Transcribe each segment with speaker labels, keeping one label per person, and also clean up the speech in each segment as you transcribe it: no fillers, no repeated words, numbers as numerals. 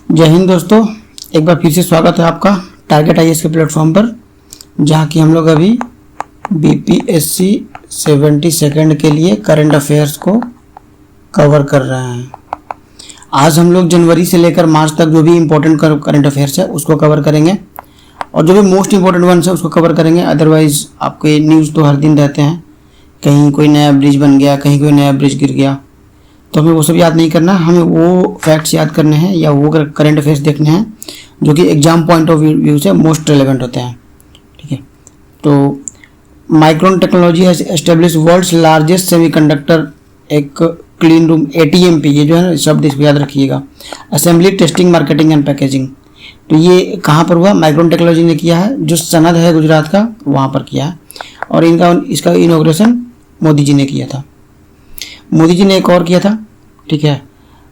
Speaker 1: जय हिंद दोस्तों, एक बार फिर से स्वागत है आपका टारगेट आईएएस के प्लेटफॉर्म पर, जहाँ की हम लोग अभी बीपीएससी 72nd के लिए करंट अफेयर्स को कवर कर रहे हैं। आज हम लोग जनवरी से लेकर मार्च तक जो भी इम्पोर्टेंट करंट अफेयर्स है उसको कवर करेंगे और जो भी मोस्ट इम्पोर्टेंट वंस है उसको कवर करेंगे। अदरवाइज आपके न्यूज़ तो हर दिन रहते हैं, कहीं कोई नया ब्रिज बन गया, कहीं कोई नया ब्रिज गिर गया, तो हमें वो सब याद नहीं करना, हमें वो फैक्ट्स याद करने हैं या वो करंट अफेयर्स देखने हैं जो कि एग्जाम पॉइंट ऑफ व्यू से मोस्ट रेलेवेंट होते हैं। ठीक है, तो Micron technology has establish world's largest semiconductor एक क्लीन रूम ATMP, ये जो है ना शब्द इसको याद रखिएगा, assembly testing marketing and packaging. तो ये कहाँ पर हुआ? माइक्रोन टेक्नोलॉजी ने किया है, जो सनद है गुजरात का वहाँ पर किया है, और इसका इनॉग्रेशन मोदी जी ने किया था। मोदी जी ने एक और किया था, ठीक है,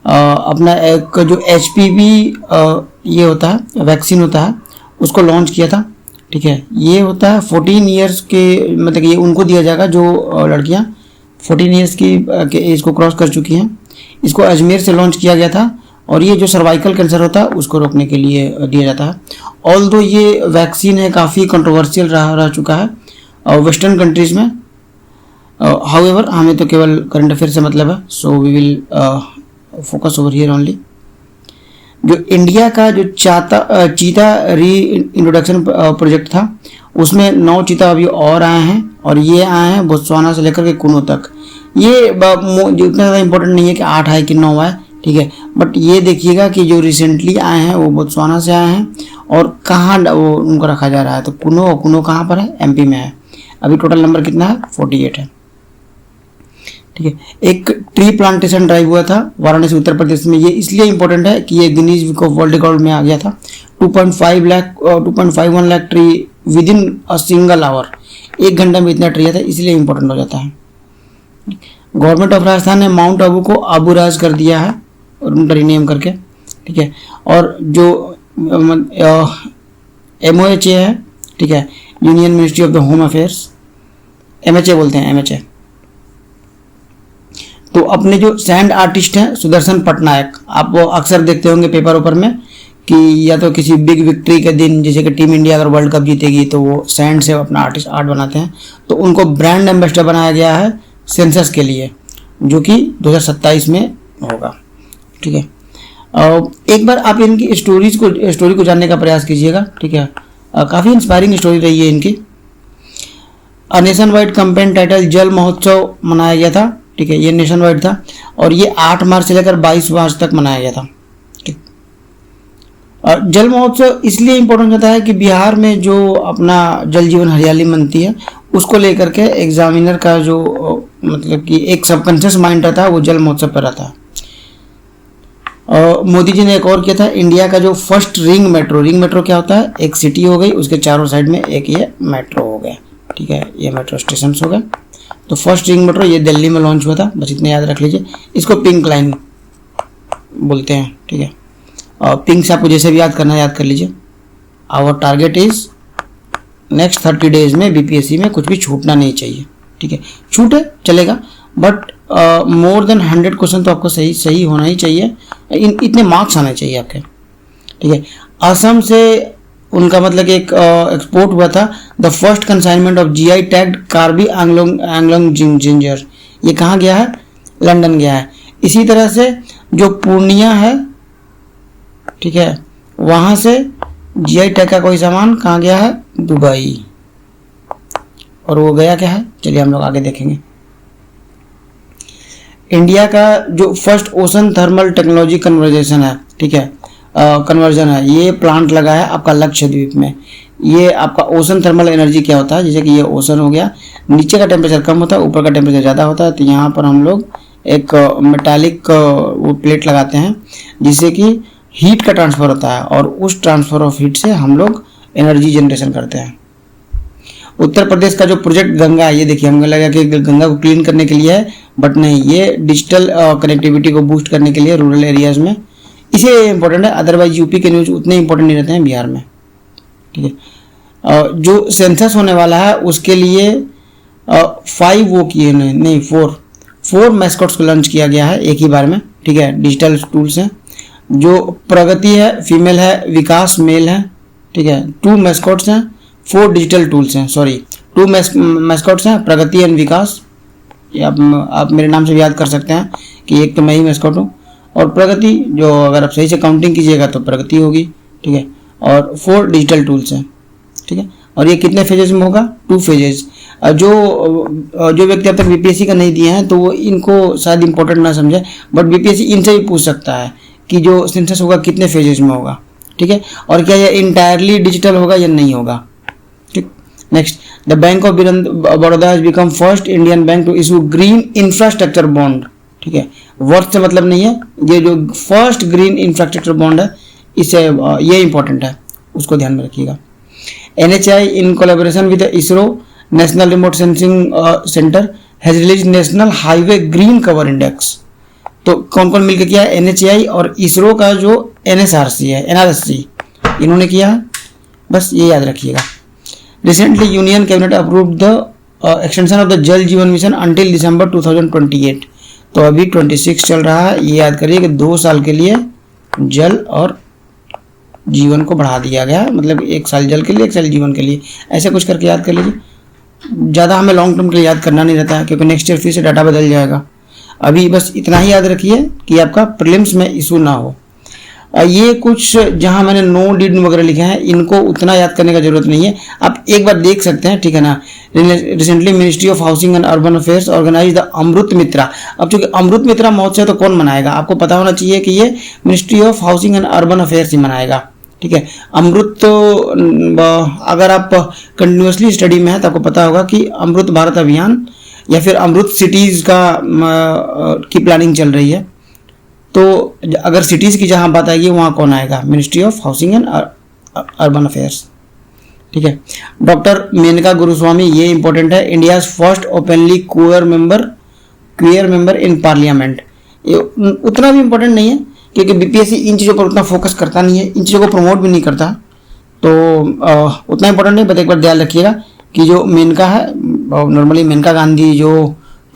Speaker 1: अपना एक जो HPV ये होता है वैक्सीन होता है उसको लॉन्च किया था। ठीक है, ये होता है 14 ईयर्स के, मतलब ये उनको दिया जाएगा जो लड़कियां 14 ईयर्स की एज को क्रॉस कर चुकी हैं। इसको अजमेर से लॉन्च किया गया था और ये जो सर्वाइकल कैंसर होता है उसको रोकने के लिए दिया जाता है। ऑल्दो ये वैक्सीन है काफ़ी कंट्रोवर्शियल रह चुका है वेस्टर्न कंट्रीज़ में। हाउएवर हमें तो केवल करंट अफेयर से मतलब है, so we will focus over here only. जो इंडिया का जो चीता री इंट्रोडक्शन प्रोजेक्ट था उसमें 9 चीता अभी और आए हैं, और ये आए हैं बोत्सवाना से लेकर के कुनो तक। ये जो इतना ज़्यादा इंपॉर्टेंट नहीं है कि 8 आए कि 9 आए, ठीक है, बट ये देखिएगा कि जो रिसेंटली आए हैं वो बोत्सवाना से आए हैं और कहाँ वो उनको रखा जा रहा है। तो कुनो कहाँ पर है? MP में है। अभी टोटल नंबर कितना है? 48 है। ठीक है, एक ट्री प्लांटेशन ड्राइव हुआ था वाराणसी उत्तर प्रदेश में। ये इसलिए इंपॉर्टेंट है कि ये Guinness Book of World Record में आ गया था। 2.51 lakh tree within a single hour, 1 घंटे में इतना ट्री आता है, इसलिए इंपॉर्टेंट हो जाता है। गवर्नमेंट ऑफ राजस्थान ने माउंट आबू को आबू राज कर दिया है और उनका रीनेम करके। ठीक है, और जो MOHA है, ठीक है, union ministry of the home affairs, MHA बोलते हैं, MHA। तो अपने जो सैंड आर्टिस्ट हैं सुदर्शन पटनायक, आप वो अक्सर देखते होंगे पेपर ऊपर में कि या तो किसी बिग विक्ट्री के दिन, जैसे कि टीम इंडिया अगर वर्ल्ड कप जीतेगी तो वो सैंड से अपना आर्ट बनाते हैं, तो उनको ब्रांड एम्बेसडर बनाया गया है सेंसस के लिए, जो कि 2027 में होगा। ठीक है, एक बार आप इनकी स्टोरी को जानने का प्रयास कीजिएगा। ठीक है, काफ़ी इंस्पायरिंग स्टोरी रही है इनकी। नेशन वाइड कैंपेन टाइटल जल महोत्सव मनाया गया था। ठीक है, ये नेशन वाइड था और ये 8 मार्च से लेकर 22 मार्च तक मनाया गया था। ठीक, और जल महोत्सव इसलिए इम्पोर्टेंट होता है कि बिहार में जो अपना जल जीवन हरियाली बनती है उसको लेकर के एग्जामिनर का जो मतलब कि एक सबकॉन्शियस माइंड रहता है वो जल महोत्सव पर रहता है। मोदी जी ने एक और किया था, इंडिया का जो फर्स्ट रिंग मेट्रो क्या होता है? एक सिटी हो गई, उसके चारों साइड में एक ये मेट्रो हो गया। ठीक है, ये मेट्रो स्टेशन हो गए। तो फर्स्ट रिंग मेट्रो ये दिल्ली में लॉन्च हुआ था, बस इतने याद रख लीजिए। इसको पिंक लाइन बोलते हैं। ठीक है, और पिंक से आपको जैसे भी याद करना है याद कर लीजिए। Our target is next 30 days में BPSC में कुछ भी छूटना नहीं चाहिए। ठीक है, छूटे चलेगा, बट मोर देन 100 क्वेश्चन तो आपको सही होना ही चाहिए, इतने मार्क्स आने चाहिए आपके। ठीक है, असम से उनका मतलब एक एक्सपोर्ट हुआ था the first consignment of GI tagged Karbi Anglong ginger. ये कहाँ गया है? लंदन गया है। इसी तरह से जो पूर्णिया है, ठीक है, वहाँ से GI टैग का कोई सामान कहाँ गया है? दुबई। और वो गया क्या है? चलिए हम लोग आगे देखेंगे। इंडिया का जो first ocean thermal technology conversion है, ठीक है, कन्वर्जन है, ये प्लांट लगा है आपका लक्षद्वीप में। ये आपका ओशन थर्मल एनर्जी क्या होता है? जैसे कि ये ओशन हो गया, नीचे का टेम्परेचर कम होता है, ऊपर का टेम्परेचर ज़्यादा होता है, तो यहाँ पर हम लोग एक मेटालिक वो प्लेट लगाते हैं जिससे कि हीट का ट्रांसफ़र होता है और उस ट्रांसफ़र ऑफ हीट से हम लोग एनर्जी जनरेशन करते हैं। उत्तर प्रदेश का जो प्रोजेक्ट गंगा है, ये देखिए, हमें लगा कि गंगा को क्लीन करने के लिए है, बट नहीं, ये डिजिटल कनेक्टिविटी को बूस्ट करने के लिए रूरल एरियाज़ में, इसे इम्पोर्टेंट है। अदरवाइज यूपी के न्यूज़ उतने इंपॉर्टेंट नहीं रहते हैं बिहार में। ठीक है, जो सेंसस होने वाला है उसके लिए 5 वो किए नहीं 4 मैस्कॉट्स को लॉन्च किया गया है एक ही बार में। ठीक है, डिजिटल टूल्स हैं जो प्रगति है फीमेल है, विकास मेल है, ठीक है। 2 मैस्कॉट्स हैं, 4 डिजिटल टूल्स हैं, सॉरी 2 मैस्कॉट्स हैं, प्रगति एंड विकास। ये आप मेरे नाम से भी याद कर सकते हैं कि एक तो मैं ही मैस्कॉट हूँ, और प्रगति जो अगर आप सही से काउंटिंग कीजिएगा तो प्रगति होगी, ठीक है। और 4 डिजिटल टूल्स हैं, ठीक है। और ये कितने फेजेस में होगा? 2 फेजेस। जो व्यक्ति अब तक बीपीएससी का नहीं दिए हैं तो वो इनको शायद इंपॉर्टेंट ना समझे, बट बीपीएससी इनसे भी पूछ सकता है कि जो सेंसस होगा कितने फेजेस में होगा, ठीक है। और क्या ये इंटायरली डिजिटल होगा या नहीं होगा, ठीक। Next, the bank of Baroda has become first Indian bank to issue green infrastructure bond, ठीक है। वर्थ से मतलब नहीं है, ये जो फर्स्ट ग्रीन इंफ्रास्ट्रक्चर बॉन्ड है इसे ये इंपॉर्टेंट है, उसको ध्यान में रखिएगा। NHI in collaboration with the ISRO National Remote Sensing Center has released National Highway Green Cover Index। तो कौन कौन मिलकर किया है? NHI और इसरो का जो NSRC है, NRSC, इन्होंने किया है, बस ये याद रखिएगा। Recently union cabinet approved the extension of the जल जीवन मिशन अंटिल दिसंबर 2028। तो अभी 26 चल रहा है, ये याद करिए कि 2 साल के लिए जल और जीवन को बढ़ा दिया गया, मतलब 1 साल जल के लिए 1 साल जीवन के लिए, ऐसे कुछ करके याद कर लीजिए। ज़्यादा हमें लॉन्ग टर्म के लिए याद करना नहीं रहता है, क्योंकि नेक्स्ट ईयर फिर से डाटा बदल जाएगा। अभी बस इतना ही याद रखिए कि आपका प्रीलिम्स में इशू ना हो। ये कुछ जहां मैंने नो डिड वगैरह लिखे हैं, इनको उतना याद करने का जरूरत नहीं है, आप एक बार देख सकते हैं, ठीक है ना। Recently ministry of housing and urban affairs organise the Amrit Mitra. अब चूंकि अमृत मित्रा महोत्सव तो कौन मनाएगा, आपको पता होना चाहिए कि ये ministry of housing and urban affairs ही मनाएगा, ठीक है। अमृत तो अगर आप कंटिन्यूसली स्टडी में है तो आपको पता होगा कि अमृत भारत अभियान या फिर अमृत सिटीज का की प्लानिंग चल रही है। तो अगर सिटीज की जहां बात आएगी वहां कौन आएगा? Ministry of housing and urban affairs, ठीक है। डॉक्टर मेनका गुरुस्वामी, ये इंपॉर्टेंट है, India first openly queer member in parliament. ये उतना भी इंपॉर्टेंट नहीं है, क्योंकि बीपीएससी इन चीज़ों पर उतना फोकस करता नहीं है, इन चीज़ों को प्रमोट भी नहीं करता, तो उतना इंपॉर्टेंट नहीं। बट एक बार ध्यान रखिएगा कि जो मेनका है, नॉर्मली मेनका गांधी जो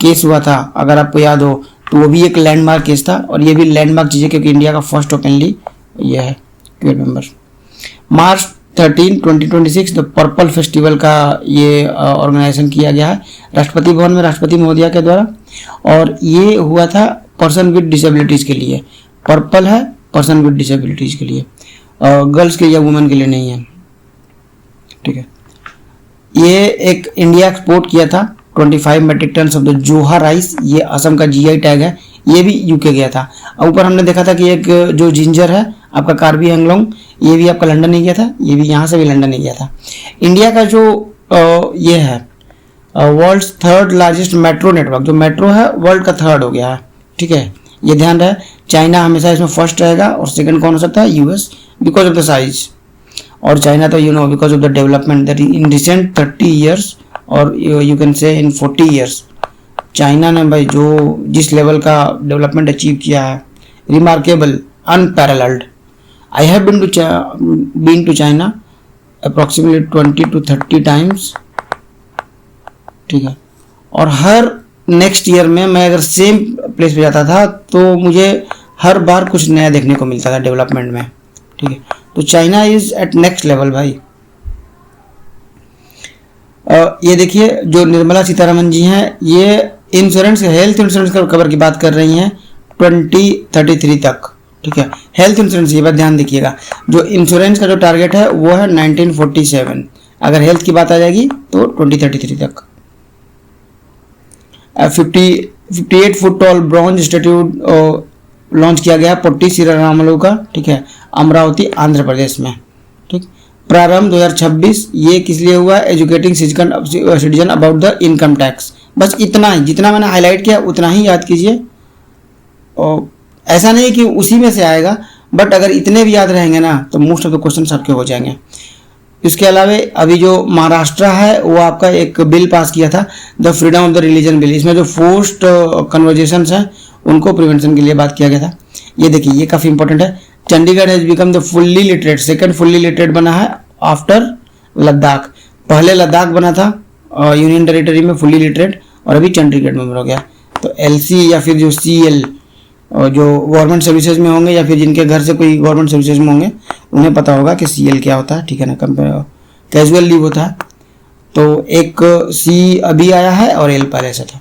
Speaker 1: केस हुआ था, अगर आपको याद हो, तो वो भी एक लैंडमार्क केस था, और ये भी लैंडमार्क चीज़ है क्योंकि इंडिया का फर्स्ट ओपनली ये है queer member. March 13, 2026 the purple festival का ये ऑर्गेनाइजेशन किया गया है राष्ट्रपति भवन में राष्ट्रपति महोदया के द्वारा, और ये हुआ था पर्सन विद डिसेबिलिटीज़ के लिए। पर्पल है पर्सन विद डिसेबिलिटीज के लिए, गर्ल्स के या वुमेन के लिए नहीं है, ठीक है। ये एक इंडिया एक्सपोर्ट किया था 25 मेट्रिक टन ऑफ द जोहा राइस, ये असम का जीआई टैग है, ये भी यूके गया था। ऊपर हमने देखा था कि एक जो जिंजर है आपका कार्बी एंगलोंग, ये भी आपका लंदन ही गया था, ये भी यहाँ से भी लंदन ही गया था। इंडिया का जो ये है world's 3rd largest metro network, जो मेट्रो है वर्ल्ड का 3rd हो गया है, ठीक है, ये ध्यान रहे। चाइना हमेशा इसमें फर्स्ट रहेगा, और सेकंड कौन हो सकता है? US, because of the size. और चाइना तो because of the development that in recent 30 years, और you can say in 40 years, China ने भाई जो जिस लेवल का डेवलपमेंट अचीव किया है, remarkable, unparalleled. I have been to China approximately 20 to 30 times, ठीक है। और हर नेक्स्ट ईयर में मैं अगर सेम प्लेस पे जाता था तो मुझे हर बार कुछ नया देखने को मिलता था डेवलपमेंट में, ठीक है। तो China is at next level भाई। ये देखिए जो निर्मला सीतारमन जी हैं, ये इंश्योरेंस, हेल्थ इंश्योरेंस का कवर की बात कर रही हैं 2033 तक, ठीक है। हेल्थ इंश्योरेंस, ये बात ध्यान देखिएगा, जो इंश्योरेंस का जो टारगेट है वो है 1947, अगर हेल्थ की बात आ जाएगी तो 2033 तक। 58 foot tall bronze statute launch किया गया पोट्टी श्रीरामुलु का, ठीक है, अमरावती आंध्र प्रदेश में, ठीक। प्रारंभ 2026, ये किस लिए हुआ? Educating citizen about the income tax. बस इतना ही, जितना मैंने हाईलाइट किया उतना ही याद कीजिए। ऐसा नहीं कि उसी में से आएगा, बट अगर इतने भी याद रहेंगे ना तो मोस्ट ऑफ द क्वेश्चन आपके हो जाएंगे। इसके अलावा अभी जो महाराष्ट्र है वो आपका एक बिल पास किया था, the freedom of the religion bill. इसमें जो फोर्स्ड कन्वर्जेशंस हैं उनको प्रिवेंशन के लिए बात किया गया था। ये देखिए, ये काफ़ी इंपॉर्टेंट है। Chandigarh has become the fully literate, second fully literate बना है आफ्टर लद्दाख। पहले लद्दाख बना था यूनियन टेरिटरी में फुल्ली लिटरेट, और अभी चंडीगढ़ में हो गया। तो एलसी या फिर जो सीएल और जो गवर्नमेंट सर्विसेज में होंगे या फिर जिनके घर से कोई गवर्नमेंट सर्विसेज में होंगे उन्हें पता होगा कि CL क्या होता है, ठीक है ना, कैजुअल लीव होता है। तो एक C अभी आया है और L पहले से था,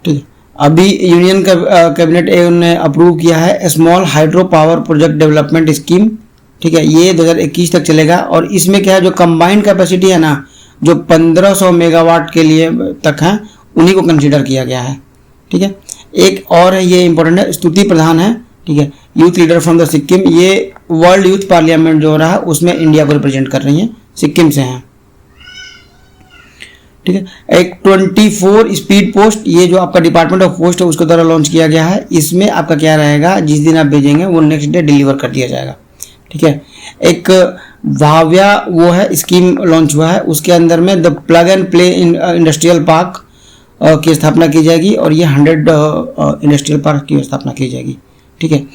Speaker 1: ठीक है। अभी यूनियन कैबिनेट ने अप्रूव किया है small hydro power project development scheme, ठीक है। ये 2021 तक चलेगा और इसमें क्या है, जो कंबाइंड कैपेसिटी है ना, जो 1500 मेगावाट के लिए तक है, उन्हीं को कंसीडर किया गया है, ठीक है। एक और है, ये इंपॉर्टेंट है, स्तुति प्रधान है, ठीक है, youth leader from the Sikkim. ये वर्ल्ड यूथ पार्लियामेंट जो हो रहा है उसमें इंडिया को रिप्रेजेंट कर रही हैं, सिक्किम से हैं, ठीक है। एक 24 स्पीड पोस्ट, ये जो आपका डिपार्टमेंट ऑफ पोस्ट है उसके द्वारा लॉन्च किया गया है। इसमें आपका क्या रहेगा, जिस दिन आप भेजेंगे वो नेक्स्ट डे डिलीवर कर दिया जाएगा, ठीक है। एक भाव्या वो है स्कीम लॉन्च हुआ है, उसके अंदर में the plug and play industrial park की स्थापना की जाएगी और ये 100 इंडस्ट्रियल पार्क की स्थापना की जाएगी, ठीक है।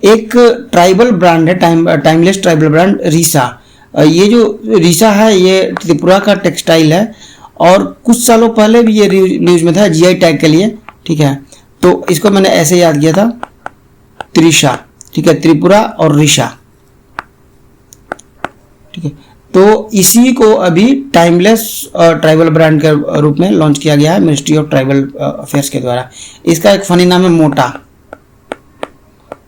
Speaker 1: एक ट्राइबल ब्रांड है, टाइमलेस ट्राइबल ब्रांड रीसा। ये जो रीसा है ये त्रिपुरा का टेक्सटाइल है और कुछ सालों पहले भी ये न्यूज में था GI टैग के लिए, ठीक है। तो इसको मैंने ऐसे याद किया था, त्रिशा, ठीक है, त्रिपुरा और ऋषा, ठीक है। तो इसी को अभी टाइमलेस ट्राइबल ब्रांड के रूप में लॉन्च किया गया है मिनिस्ट्री ऑफ ट्राइबल अफेयर्स के द्वारा। इसका एक फनी नाम है मोटा।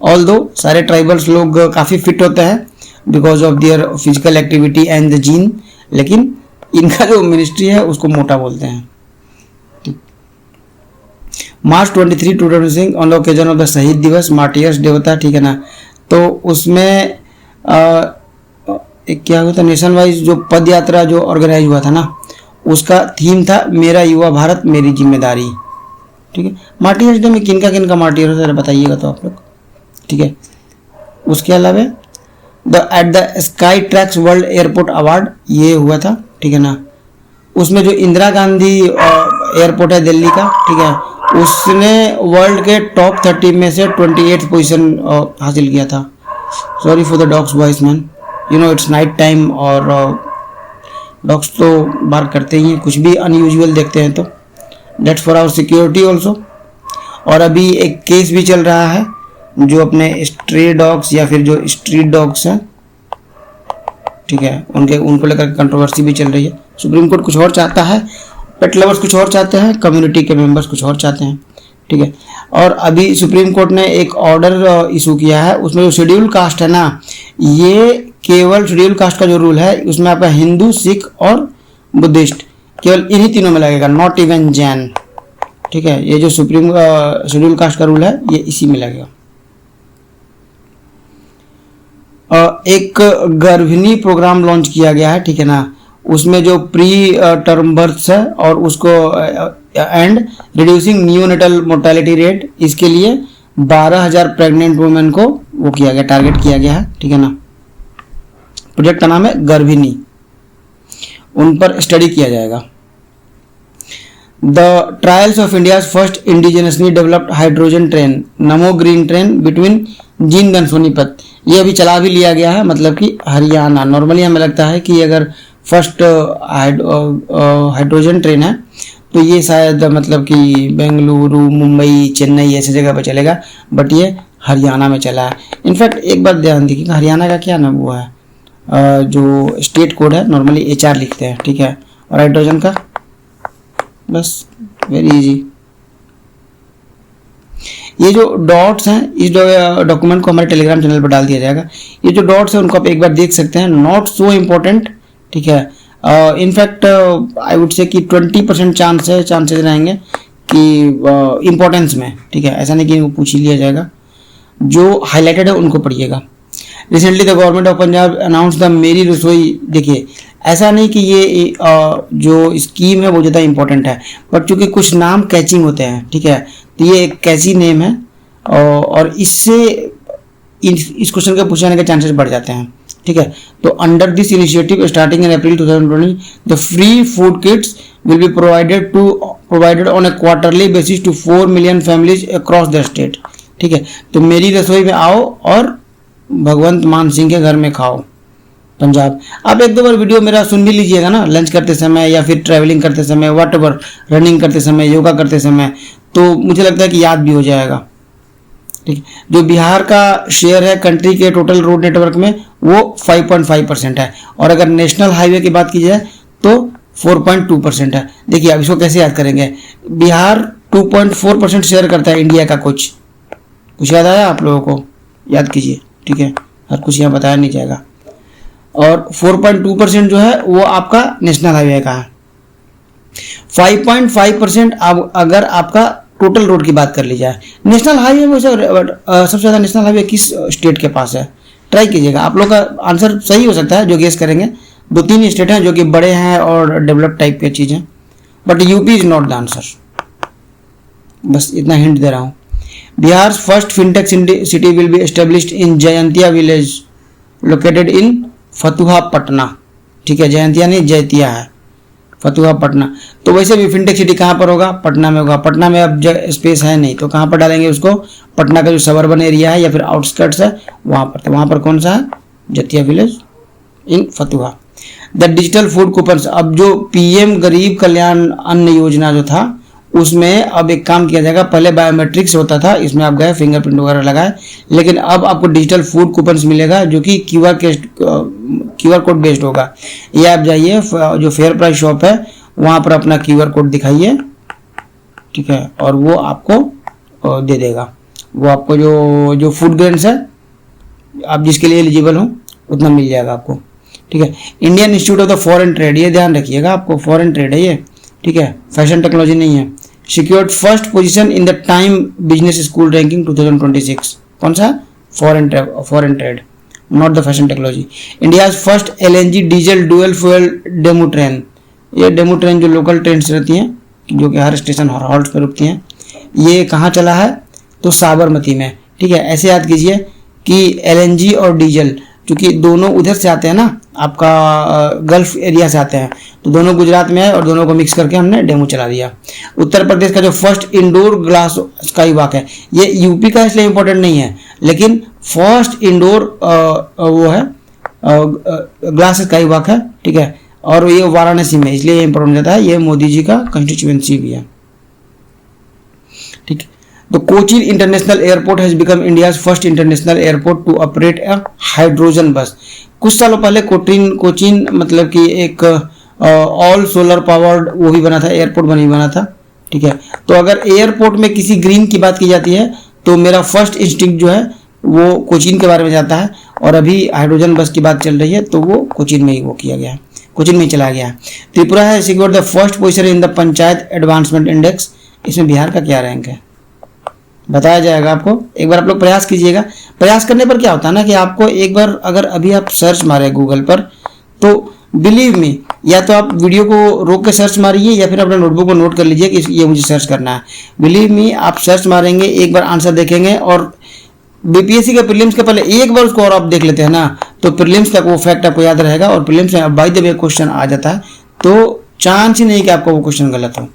Speaker 1: ऑल्दो सारे ट्राइबल्स लोग काफ़ी फिट होते हैं because of their physical activity and the gene, लेकिन इनका जो मिनिस्ट्री है उसको मोटा बोलते हैं। मार्च 23 2026 on the occasion of the शहीद दिवस मार्टियर्स डे होता है, ठीक है ना। तो उसमें एक क्या होता है, नेशन वाइज जो पद यात्रा जो ऑर्गेनाइज हुआ था ना, उसका थीम था मेरा युवा भारत मेरी जिम्मेदारी, ठीक है। मार्टियर्स डे में किनका किनका मार्टियर होता है बताइएगा तो आप लोग, ठीक है। उसके अलावा at the sky tracks world airport award ये हुआ था, ठीक है ना। उसमें जो इंदिरा गांधी एयरपोर्ट है दिल्ली का, ठीक है, उसने वर्ल्ड के टॉप 30 में से 28th पोजीशन हासिल किया था। Sorry for the dog's voice man, you know it's night time और डॉग्स तो बार्क करते ही हैं, कुछ भी अनयूजुअल देखते हैं तो that's for our security also. और अभी एक केस भी चल रहा है जो अपने स्ट्रे डॉग्स या फिर जो स्ट्रीट डॉग्स हैं, ठीक है, उनको लेकर कंट्रोवर्सी भी चल रही है। सुप्रीम कोर्ट कुछ और चाहता है, पेट लवर्स कुछ और चाहते हैं, कम्युनिटी के मेंबर्स कुछ और चाहते हैं, ठीक है। और अभी सुप्रीम कोर्ट ने एक ऑर्डर इशू किया है, उसमें जो शेड्यूल कास्ट है ना, ये केवल शेड्यूल कास्ट का जो रूल है उसमें आपका हिंदू, सिख और बुद्धिस्ट केवल इन्हीं तीनों में लगेगा, नॉट इवन जैन, ठीक है। ये जो सुप्रीम शेड्यूल कास्ट का रूल है ये इसी में लगेगा। एक गर्भिणी प्रोग्राम लॉन्च किया गया है, ठीक है ना। उसमें जो प्री टर्म बर्थ्स है और उसको and reducing neonatal mortality rate, इसके लिए 12,000 प्रेग्नेंट वुमेन को वो किया गया, टारगेट किया गया है, ठीक है ना। प्रोजेक्ट का नाम है गर्भिणी, उन पर स्टडी किया जाएगा। The trials of India first indigenously developed hydrogen train Namo green train between Jind Sonipat, ये अभी चला भी लिया गया है, मतलब कि हरियाणा। नॉर्मली हमें लगता है कि अगर फर्स्ट हाइड्रोजन ट्रेन है तो ये शायद मतलब कि बेंगलुरु, मुंबई, चेन्नई ऐसी जगह पर चलेगा, बट ये हरियाणा में चला है। इनफैक्ट एक बात ध्यान दीजिए, हरियाणा का क्या नाम हुआ है, जो स्टेट कोड है नॉर्मली HR लिखते हैं, ठीक है, और हाइड्रोजन का बस वेरी इजी। ये जो डॉट्स हैं, इस डॉक्यूमेंट को हमारे टेलीग्राम चैनल पर डाल दिया जाएगा। ये जो डॉट्स हैं उनको आप एक बार देख सकते हैं, नॉट सो इम्पोर्टेंट, ठीक है। इनफैक्ट आई वुड से कि 20% चांसेस रहेंगे कि इम्पोर्टेंस में, ठीक है। ऐसा नहीं कि इनको पूछ ही लिया जाएगा, जो हाईलाइटेड है उनको पढ़िएगा। Recently the government of Punjab announce the मेरी रसोई, देखिए ऐसा नहीं कि ये जो स्कीम है वो ज़्यादा इंपॉर्टेंट है, बट चूंकि कुछ नाम कैचिंग होते हैं, ठीक है, तो ये एक कैची नेम है और इससे इस क्वेश्चन के पूछने के चांसेस बढ़ जाते हैं, ठीक है। तो under this initiative starting in April 2020 the free food kits will be provided on a quarterly basis to 4 million families across the state, ठीक है। तो मेरी रसोई में आओ और भगवंत मान सिंह के घर में खाओ, पंजाब। आप एक दो बार वीडियो मेरा सुन भी लीजिएगा ना, लंच करते समय या फिर ट्रैवलिंग करते समय, वॉट एवर, रनिंग करते समय, योगा करते समय, तो मुझे लगता है कि याद भी हो जाएगा। ठीक, जो बिहार का शेयर है कंट्री के टोटल रोड नेटवर्क में वो 5.5% है, और अगर नेशनल हाईवे की बात की जाए तो 4.2% है। देखिए अब इसको कैसे याद करेंगे, बिहार 2.4% शेयर करता है इंडिया का। कुछ याद आया आप लोगों को, याद कीजिए, ठीक है, हर कुछ यहाँ बताया नहीं जाएगा। और 4.2% जो है वो आपका नेशनल हाईवे का है। 5.5% अब अगर आपका टोटल रोड की बात कर ली जाए। नेशनल हाईवे में सबसे ज़्यादा नेशनल हाईवे किस स्टेट के पास है, ट्राई कीजिएगा। आप लोग का आंसर सही हो सकता है जो गेस करेंगे। 2-3 स्टेट हैं जो कि बड़े हैं और डेवलप टाइप की चीज़ें, but UP is not the answer. बस इतना हिंट दे रहा हूँ। Bihar first fintech city will be established in Jaintia village located in Fatuha Patna. ठीक है, जयंतिया नहीं जयतिया है, फतुहा पटना। तो वैसे भी फिनटेक सिटी कहाँ पर होगा, पटना में होगा। पटना में अब स्पेस है नहीं तो कहाँ पर डालेंगे उसको, पटना का जो सबर्बन एरिया है या फिर आउटस्कर्ट्स है वहाँ पर। तो वहाँ पर कौन सा है, जतिया village in Fatuha. The digital food coupons, अब जो पीएम गरीब कल्याण अन्न योजना जो था उसमें अब एक काम किया जाएगा। पहले बायोमेट्रिक्स होता था, इसमें आप गए फिंगरप्रिंट वगैरह लगाए, लेकिन अब आपको डिजिटल फूड कूपन्स मिलेगा जो कि क्यूआर कोड बेस्ड होगा। ये आप जाइए जो फेयर प्राइस शॉप है वहाँ पर अपना क्यूआर कोड दिखाइए, ठीक है, और वो आपको दे देगा। वो आपको जो फूड ग्रेन्स है आप जिसके लिए एलिजिबल हो उतना मिल जाएगा आपको, ठीक है। Indian institute of the foreign trade, ये ध्यान रखिएगा, आपको फॉरेन ट्रेड है ये, ठीक है, फैशन टेक्नोलॉजी नहीं है। Secured first position in the time business school ranking 2026। कौन सा, foreign trade, not the fashion technology. India first LNG diesel dual fuel demo train, ये डेमो ट्रेन जो लोकल ट्रेन रहती हैं जो कि हर स्टेशन हर हॉल्ट पर रुकती हैं, ये कहाँ चला है, तो साबरमती में, ठीक है। ऐसे याद कीजिए कि एलएनजी और डीजल क्योंकि दोनों उधर से आते हैं ना, आपका गल्फ एरिया से आते हैं, तो दोनों गुजरात में है और दोनों को मिक्स करके हमने डेमो चला दिया। उत्तर प्रदेश का जो first indoor glass sky walk है, ये यूपी का इसलिए इम्पोर्टेंट नहीं है, लेकिन फर्स्ट इंडोर वो है ग्लास स्काई वॉक है, ठीक है, और ये वाराणसी में इसलिए इम्पोर्टेंट रहता है, ये मोदी जी का कंस्टिट्यूएंसी भी है, ठीक है। The Cochin International Airport has become India's first international airport to operate a hydrogen bus. कुछ सालों पहले कोचिन मतलब कि एक ऑल सोलर पावर्ड वो भी बना था, एयरपोर्ट बना था, ठीक है। तो अगर एयरपोर्ट में किसी ग्रीन की बात की जाती है तो मेरा फर्स्ट इंस्टिंक्ट जो है वो कोचिन के बारे में जाता है, और अभी हाइड्रोजन बस की बात चल रही है तो वो कोचिन में ही वो किया गया है, कोचिन में ही चला गया है। त्रिपुरा है secured the first position in the panchayat advancement index. इसमें बिहार का क्या रैंक है बताया जाएगा आपको, एक बार आप लोग प्रयास कीजिएगा। प्रयास करने पर क्या होता है ना कि आपको एक बार अगर अभी आप सर्च मारे गूगल पर तो बिलीव मी, या तो आप वीडियो को रोक के सर्च मारिए या फिर अपने नोटबुक को नोट कर लीजिए कि ये मुझे सर्च करना है। बिलीव मी, आप सर्च मारेंगे, एक बार आंसर देखेंगे और बीपीएससी के प्रीलिम्स के पहले एक बार उसको और आप देख लेते हैं ना तो प्रीलिम्स का वो फैक्ट आपको याद रहेगा, और प्रीलिम्स में बाय द वे क्वेश्चन आ जाता है तो चांस ही नहीं कि आपका वो क्वेश्चन गलत हो,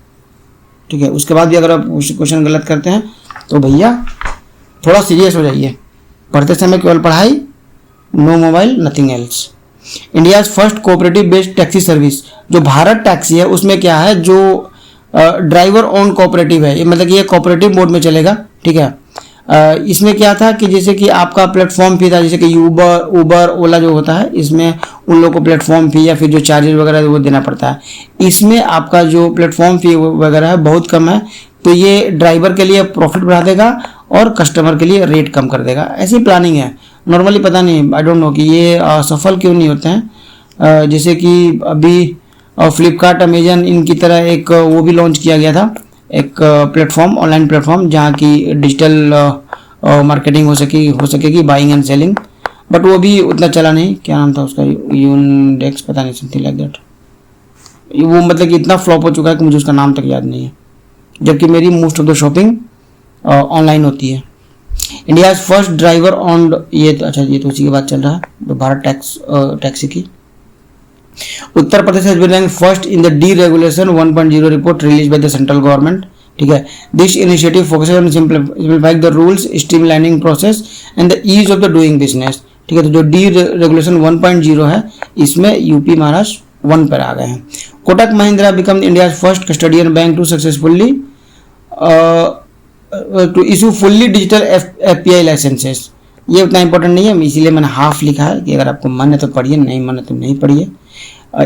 Speaker 1: ठीक है। उसके बाद भी अगर आप क्वेश्चन गलत करते हैं तो भैया थोड़ा सीरियस हो जाइए। पढ़ते समय केवल पढ़ाई, no mobile, nothing else. India first cooperative based taxi service, जो भारत टैक्सी है उसमें क्या है, जो ड्राइवर ओन कोऑपरेटिव है, ये मतलब कि ये कोऑपरेटिव मोड में चलेगा, ठीक है। इसमें क्या था कि जैसे कि आपका प्लेटफॉर्म फी था, जैसे कि उबर ओला जो होता है, इसमें उन लोगों को प्लेटफॉर्म फी या फिर जो चार्जेस वगैरह वो देना पड़ता है। इसमें आपका जो प्लेटफॉर्म फी वगैरह है बहुत कम है, तो ये ड्राइवर के लिए प्रॉफिट बढ़ा देगा और कस्टमर के लिए रेट कम कर देगा। ऐसी प्लानिंग है नॉर्मली, पता नहीं आई डोंट नो कि ये सफल क्यों नहीं होते हैं। जैसे कि अभी फ्लिपकार्ट अमेजन इनकी तरह एक वो भी लॉन्च किया गया था, एक प्लेटफॉर्म, ऑनलाइन प्लेटफॉर्म जहाँ की डिजिटल मार्केटिंग हो सकेगी, बाइंग एंड सेलिंग, बट वो भी उतना चला नहीं। क्या नाम था उसका, यूनडेक्स, पता नहीं, समथिंग लाइक दैट। वो मतलब कि इतना फ्लॉप हो चुका है कि मुझे उसका नाम तक याद नहीं है, जबकि मेरी most of the shopping online होती है। इंडिया फर्स्ट ड्राइवर ऑन, ये तो अच्छा, ये तो उसी के बाद चल रहा है भारत टैक्सी की। Uttar Pradesh has been ranked first in the deregulation 1.0 report release by the central government, ठीक है। This initiative focuses on simplifying the rules, streamlining process and the ease of the doing business, ठीक है। तो जो डी रेगुलेशन 1.0 है इसमें UP Maharashtra 1 पर आ गए हैं। Kotak Mahindra become India first custodian bank to successfully to issue fully digital FPI licences. ये उतना इंपॉर्टेंट नहीं है, इसीलिए मैंने हाफ लिखा है कि अगर आपको मन है तो पढ़िए, नहीं मन है तो नहीं पढ़िए।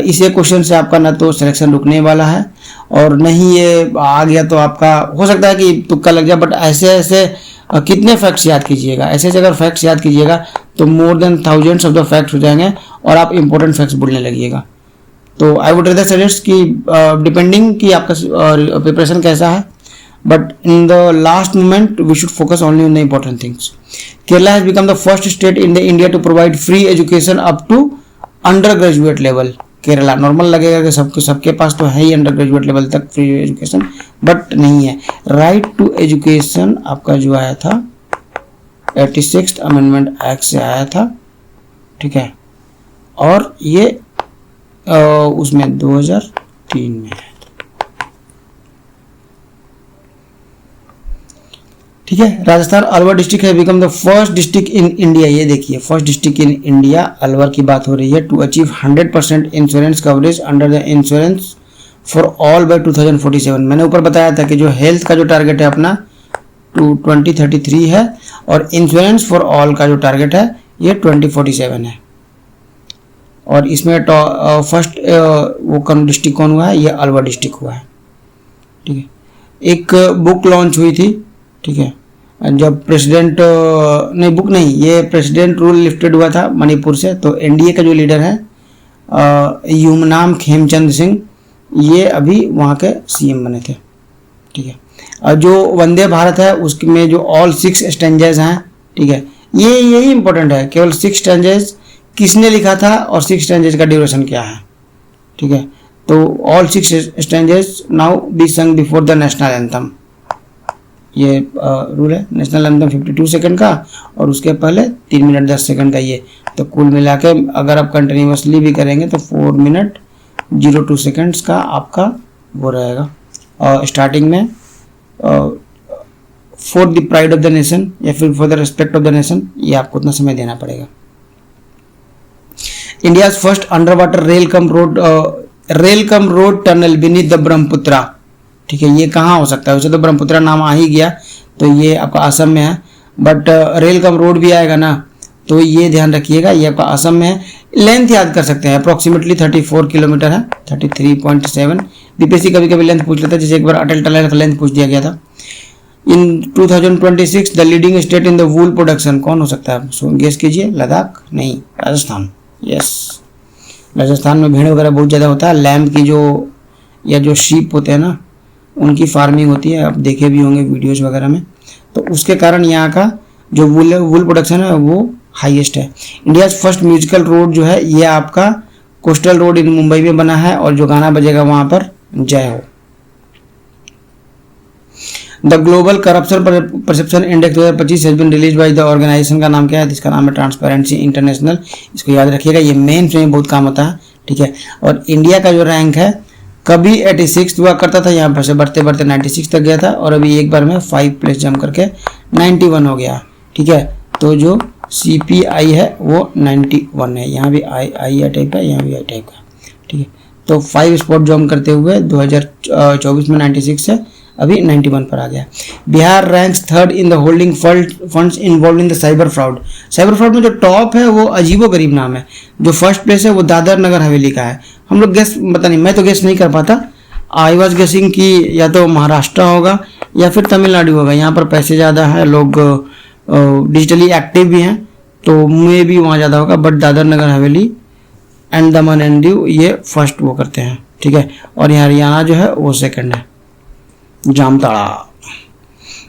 Speaker 1: इस एक क्वेश्चन से आपका ना तो सिलेक्शन रुकने वाला है और नहीं ये आ गया तो आपका हो सकता है कि तुक्का लग जाए, बट ऐसे कितने फैक्ट्स याद कीजिएगा, ऐसे अगर फैक्ट्स याद कीजिएगा तो more than thousands of the facts हो जाएंगे और आप इंपॉर्टेंट फैक्ट्स बोलने लगिएगा। तो आई वुड रेदर सजेस्ट कि डिपेंडिंग कि आपका प्रिपरेशन कैसा है, but in the last moment we should focus only on the important things. Kerala has become the first state in the India to provide free education up to undergraduate level. Kerala normal लगेगा कि सबके पास तो है ही under graduate level तक free education, but नहीं है। Right to education आपका जो आया था 86th अमेंडमेंट एक्ट से आया था, ठीक है, और ये उसमें 2003 में है, ठीक है। राजस्थान अलवर डिस्ट्रिक्ट है become the first district in India, ये देखिए first district in India Alwar की बात हो रही है, to achieve 100% insurance coverage under the insurance for all by 2047। मैंने ऊपर बताया था कि जो हेल्थ का जो टारगेट है अपना 2033 है और इंश्योरेंस फॉर ऑल का जो टारगेट है ये 2047 है। और इसमें फर्स्ट वो कौन डिस्ट्रिक्ट कौन हुआ है, ये अलवर डिस्ट्रिक्ट हुआ है, ठीक है। एक बुक लॉन्च हुई थी, ठीक है, जब प्रेसिडेंट नहीं बुक नहीं ये प्रेसिडेंट रूल लिफ्टेड हुआ था मणिपुर से, तो एनडीए का जो लीडर है यूमनाम खेमचंद सिंह, ये अभी वहाँ के सीएम बने थे, ठीक है। और जो वंदे भारत है उसमें जो ऑल 6 स्टैंजेस हैं, ठीक है, ये यही इंपॉर्टेंट है, केवल 6 स्टैंजेस किसने लिखा था और 6 स्टैंजेस का ड्यूरेशन क्या है, ठीक है। तो ऑल 6 स्टैंजेस नाउ बी संग बिफोर द नेशनल एंथम, ये रूल है। नेशनल एंथम 52 सेकंड का और उसके पहले 3 मिनट 10 सेकंड का, ये तो कुल मिला के अगर आप कंटिन्यूसली भी करेंगे तो 4 मिनट 02 सेकंड्स का आपका वो रहेगा। और स्टार्टिंग में for the pride of the nation या फिर for the respect of the nation, ये आपको उतना समय देना पड़ेगा। India first under water rail cum road tunnel beneath the Brahmaputra, ठीक है। ये कहाँ हो सकता है, वैसे तो ब्रह्मपुत्रा नाम आ ही गया, तो ये आपका असम में है, बट रेल कम रोड भी आएगा ना, तो ये ध्यान रखिएगा, ये आपका असम में है। लेंथ याद कर सकते हैं, अप्रोक्सीमेटली 34 किलोमीटर है, 33.7। बीपीएससी कभी कभी लेंथ पूछ लेता है, जैसे एक बार अटल टनल का लेंथ पूछ दिया गया था। इन 2026 the leading state in the wool production कौन हो सकता है, सो गेस कीजिए। लद्दाख नहीं, राजस्थान। यस, राजस्थान में भेड़ वगैरह बहुत ज़्यादा होता है, लैम्ब की जो शीप होते हैं ना उनकी फार्मिंग होती है, आप देखे भी होंगे वीडियोज वगैरह में, तो उसके कारण यहाँ का जो वूल प्रोडक्शन है वो हाईएस्ट है। इंडिया फर्स्ट म्यूजिकल रोड जो है ये आपका कोस्टल रोड इन मुंबई में बना है और जो गाना बजेगा वहाँ पर जय हो। The global corruption perception index 2025 has been release by the organisation का नाम क्या है, जिसका नाम है ट्रांसपेरेंसी इंटरनेशनल। इसको याद रखिएगा, ये मेंस में बहुत काम होता है, ठीक है। और इंडिया का जो रैंक है कभी 86 हुआ करता था, यहाँ पर से बढ़ते बढ़ते 96 तक गया था और अभी एक बार में 5 प्लेस जंप करके 91 हो गया, ठीक है। तो जो CPI है वो 91 है, यहाँ भी आई टाइप का, यहाँ भी आई टाइप का, ठीक है। तो 5 स्पॉट जंप करते हुए 2024 में 96 से अभी 91 पर आ गया। Bihar ranks 3rd in the holding funds involve in the cyber fraud. Cyber fraud में जो टॉप है वो अजीबोगरीब नाम है, जो फर्स्ट प्लेस है वो दादर नगर हवेली का है। हम लोग गेस पता नहीं, मैं तो गेस नहीं कर पाता, आई वॉज गेसिंग कि या तो महाराष्ट्र होगा या फिर तमिलनाडु होगा, यहाँ पर पैसे ज़्यादा है, लोग डिजिटली एक्टिव भी हैं, तो मे भी वहाँ ज़्यादा होगा, but Dadar Nagar Haveli and Daman and Diu ये फर्स्ट वो करते हैं, ठीक है। और यहाँ हरियाणा जो है वो सेकंड है, Jamtara.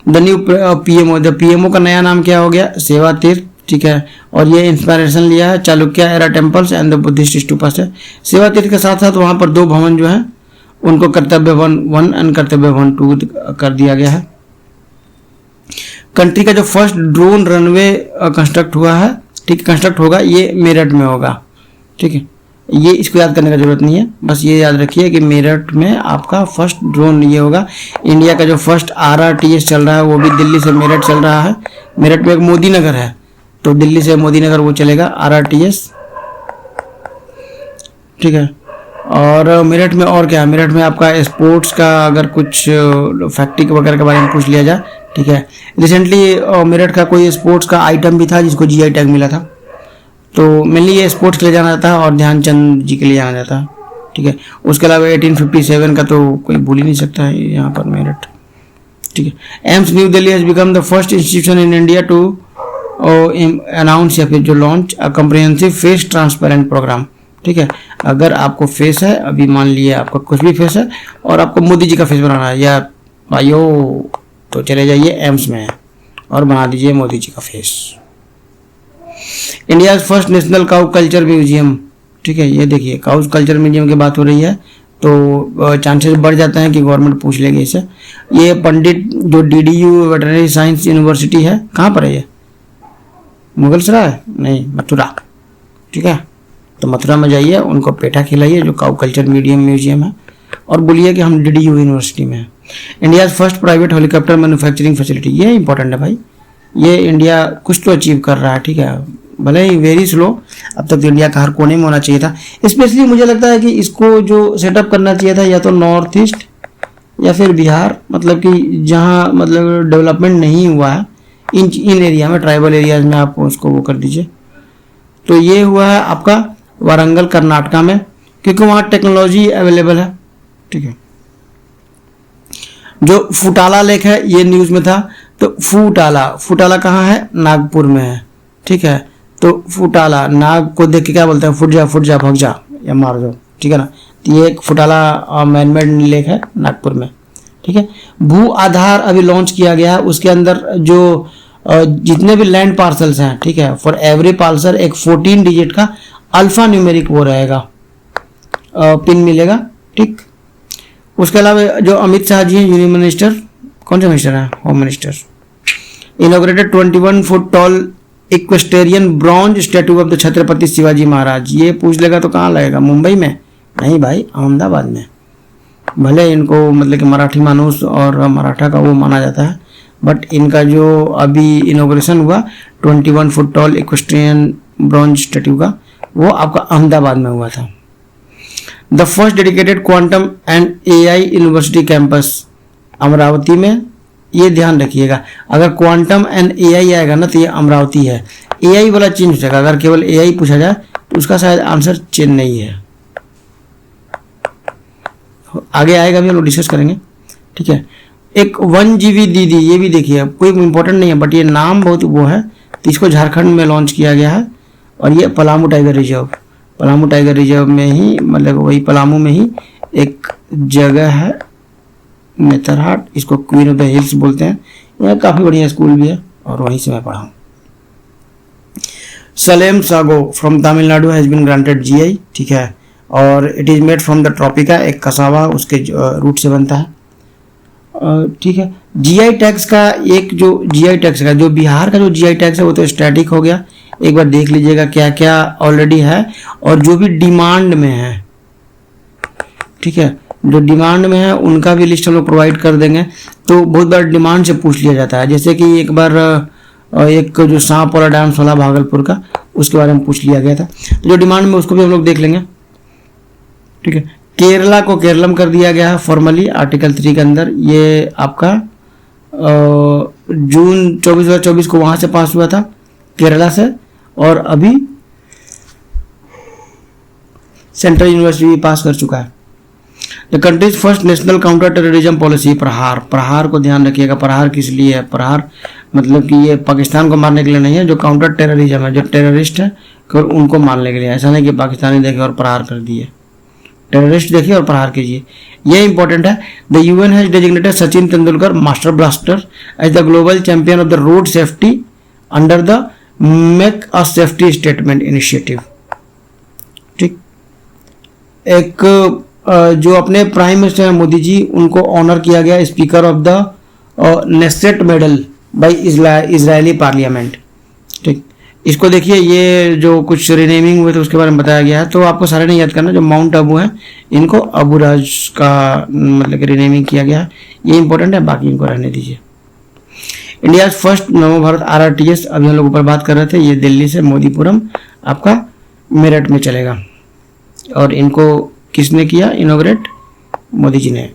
Speaker 1: The new PMO, the PMO का नया नाम क्या हो गया, सेवा तीर्थ, ठीक है। और ये इंस्पिरेशन लिया है Chalukya era temples and the Buddhist stupa से। सेवा तीर्थ के साथ साथ वहाँ पर 2 भवन जो हैं उनको कर्तव्य भवन 1 एंड कर्तव्य भवन 2 कर दिया गया है। कंट्री का जो फर्स्ट ड्रोन रनवे कंस्ट्रक्ट हुआ है, ठीक, कंस्ट्रक्ट होगा, ये मेरठ में होगा, ठीक है। ये इसको याद करने का जरूरत नहीं है, बस ये याद रखिए कि मेरठ में आपका फर्स्ट ड्रोन ये होगा। इंडिया का जो फर्स्ट RRTS चल रहा है वो भी दिल्ली से मेरठ चल रहा है। मेरठ में एक मोदी नगर है, तो दिल्ली से मोदी नगर वो चलेगा RRTS, ठीक है। और मेरठ में और क्या, मेरठ में आपका स्पोर्ट्स का अगर कुछ फैक्ट्री वगैरह के बारे में पूछ लिया जाए, ठीक है। रिसेंटली मेरठ का कोई स्पोर्ट्स का आइटम भी था जिसको GI टैग मिला था, तो मेनली ये स्पोर्ट्स के लिए जाना जाता है और ध्यानचंद जी के लिए जाना जाता है, ठीक है। उसके अलावा 1857 का तो कोई भूल ही नहीं सकता है यहाँ पर मेरठ, ठीक है। AIIMS New Delhi has become the first institution in India to announce या फिर जो launch a comprehensive face transparent programme, ठीक है। अगर आपको फेस है, अभी मान लिया आपका कुछ भी फेस है और आपको मोदी जी का फेस बनाना है या भाइयों, तो चले जाइए एम्स में और बना दीजिए मोदी जी का face. India first national cow culture museum, ठीक है। ये देखिए काउ कल्चर म्यूजियम की बात हो रही है तो चांसेस बढ़ जाते हैं कि गवर्नमेंट पूछ लेगी इसे। ये पंडित जो DDU वेटरनरी साइंस यूनिवर्सिटी है, कहाँ पर है ये? मुगलसराय नहीं, मथुरा, ठीक है। तो मथुरा में जाइए, उनको पेठा खिलाइए जो काउ कल्चर म्यूजियम है, और बोलिए कि हम DDU यूनिवर्सिटी में हैं। India first private helicopter manufacturing facility, ये इंपॉर्टेंट है भाई, ये इंडिया कुछ तो अचीव कर रहा है, ठीक है। भले ही वेरी स्लो, अब तक तो इंडिया का हर कोने में होना चाहिए था। स्पेशली मुझे लगता है कि इसको जो सेटअप करना चाहिए था या तो नॉर्थ ईस्ट या फिर बिहार, मतलब कि जहाँ मतलब डेवलपमेंट नहीं हुआ है इन एरिया में, ट्राइबल एरियाज में आप उसको वो कर दीजिए। तो ये हुआ है आपका वारंगल कर्नाटका में, क्योंकि वहाँ टेक्नोलॉजी अवेलेबल है, ठीक है। जो फुटाला लेक है ये न्यूज़ में था, तो फुटाला कहाँ है? नागपुर में है, ठीक है। तो फुटाला, नाग को देख के क्या बोलते हैं? फुट जा भाग जा या मार दो, ठीक है ना। तो ये एक फुटाला मैनमेड लेक है नागपुर में, ठीक है। भू आधार अभी लॉन्च किया गया है, उसके अंदर जो जितने भी लैंड पार्सल्स हैं, ठीक है, फॉर एवरी पार्सल एक 14 डिजिट का अल्फा न्यूमेरिक वो रहेगा, पिन मिलेगा, ठीक। उसके अलावा जो अमित शाह जी हैं यूनियन मिनिस्टर, कौन से मिनिस्टर हैं? Home minister, inaugurated 21 foot tall equestrian bronze statue of the Chhatrapati Shivaji Maharaj. ये पूछ लेगा तो कहाँ लगेगा? मुंबई में नहीं भाई, अहमदाबाद में। भले इनको मतलब कि मराठी मानूस और मराठा का वो माना जाता है, बट इनका जो अभी इनॉग्रेशन हुआ 21 foot tall equestrian bronze statute का, वो आपका अहमदाबाद में हुआ था। The first dedicated quantum and AI university campus Amravati में, ये ध्यान रखिएगा। अगर क्वांटम एंड AI आएगा ना तो ये अमरावती है, AI वाला चेंज हो जाएगा। अगर केवल AI पूछा जाए तो उसका शायद आंसर चेन्नई है, आगे आएगा भी, हम लोग डिस्कस करेंगे, ठीक है। एक 1 GB दीदी, ये भी देखिए, कोई इंपॉर्टेंट नहीं है बट ये नाम बहुत वो है, तो इसको झारखंड में लॉन्च किया गया है। और ये पलामू टाइगर रिजर्व में ही, मतलब वही पलामू में ही एक जगह है नेतरहाट, इसको क्वीन ऑफ द हिल्स बोलते हैं। यह काफ़ी बढ़िया स्कूल भी है और वहीं से मैं पढ़ा हूँ। Salem sago from Tamil Nadu has been granted GI, ठीक है। और it is made from the tapioca, एक कसावा उसके रूट से बनता है, ठीक है। GI टैक्स का एक जो GI टैक्स का जो बिहार का जो GI टैक्स है वो तो स्टैटिक हो गया, एक बार देख लीजिएगा क्या क्या ऑलरेडी है और जो भी डिमांड में है, ठीक है। जो डिमांड में है उनका भी लिस्ट हम लोग प्रोवाइड कर देंगे। तो बहुत बार डिमांड से पूछ लिया जाता है, जैसे कि एक बार एक जो सांप वाला डांस वाला भागलपुर का, उसके बारे में पूछ लिया गया था। तो जो डिमांड में उसको भी हम लोग देख लेंगे, ठीक है। केरला को केरलम कर दिया गया है फॉर्मली आर्टिकल 3 के अंदर। ये आपका जून 2024 को वहाँ से पास हुआ था केरला से, और अभी सेंट्रल यूनिवर्सिटी पास कर चुका है। The country's first national counter terrorism policy, प्रहार को ध्यान रखिएगा। प्रहार किस लिए है? प्रहार मतलब कि ये पाकिस्तान को मारने के लिए नहीं है, जो काउंटर टेररिज्म है, जो टेररिस्ट है केवल उनको मारने के लिए। ऐसा नहीं कि पाकिस्तानी देखे और प्रहार कर दिए, टेररिस्ट देखिए और प्रहार कीजिए, ये इंपॉर्टेंट है। The UN has designated Sachin Tendulkar master blaster as the global champion of the road safety under the make a safety statement initiative, ठीक। एक जो अपने प्राइम मिनिस्टर हैं मोदी जी, उनको ऑनर किया गया speaker of the Knesset medal by Israeli parliament, ठीक। इसको देखिए, ये जो कुछ रिनेमिंग हुए थे उसके बारे में बताया गया है। तो आपको सारे नहीं याद करना, जो माउंट आबू हैं इनको अबू राज का मतलब कि रिनेमिंग किया गया है, ये इंपॉर्टेंट है, बाकी इनको रहने दीजिए। इंडिया फर्स्ट नमो भारत RRTS, अभी हम लोग ऊपर बात कर रहे थे, ये दिल्ली से मोदीपुरम आपका मेरठ में चलेगा। और इनको किसने किया इनॉग्रेट? मोदी जी ने।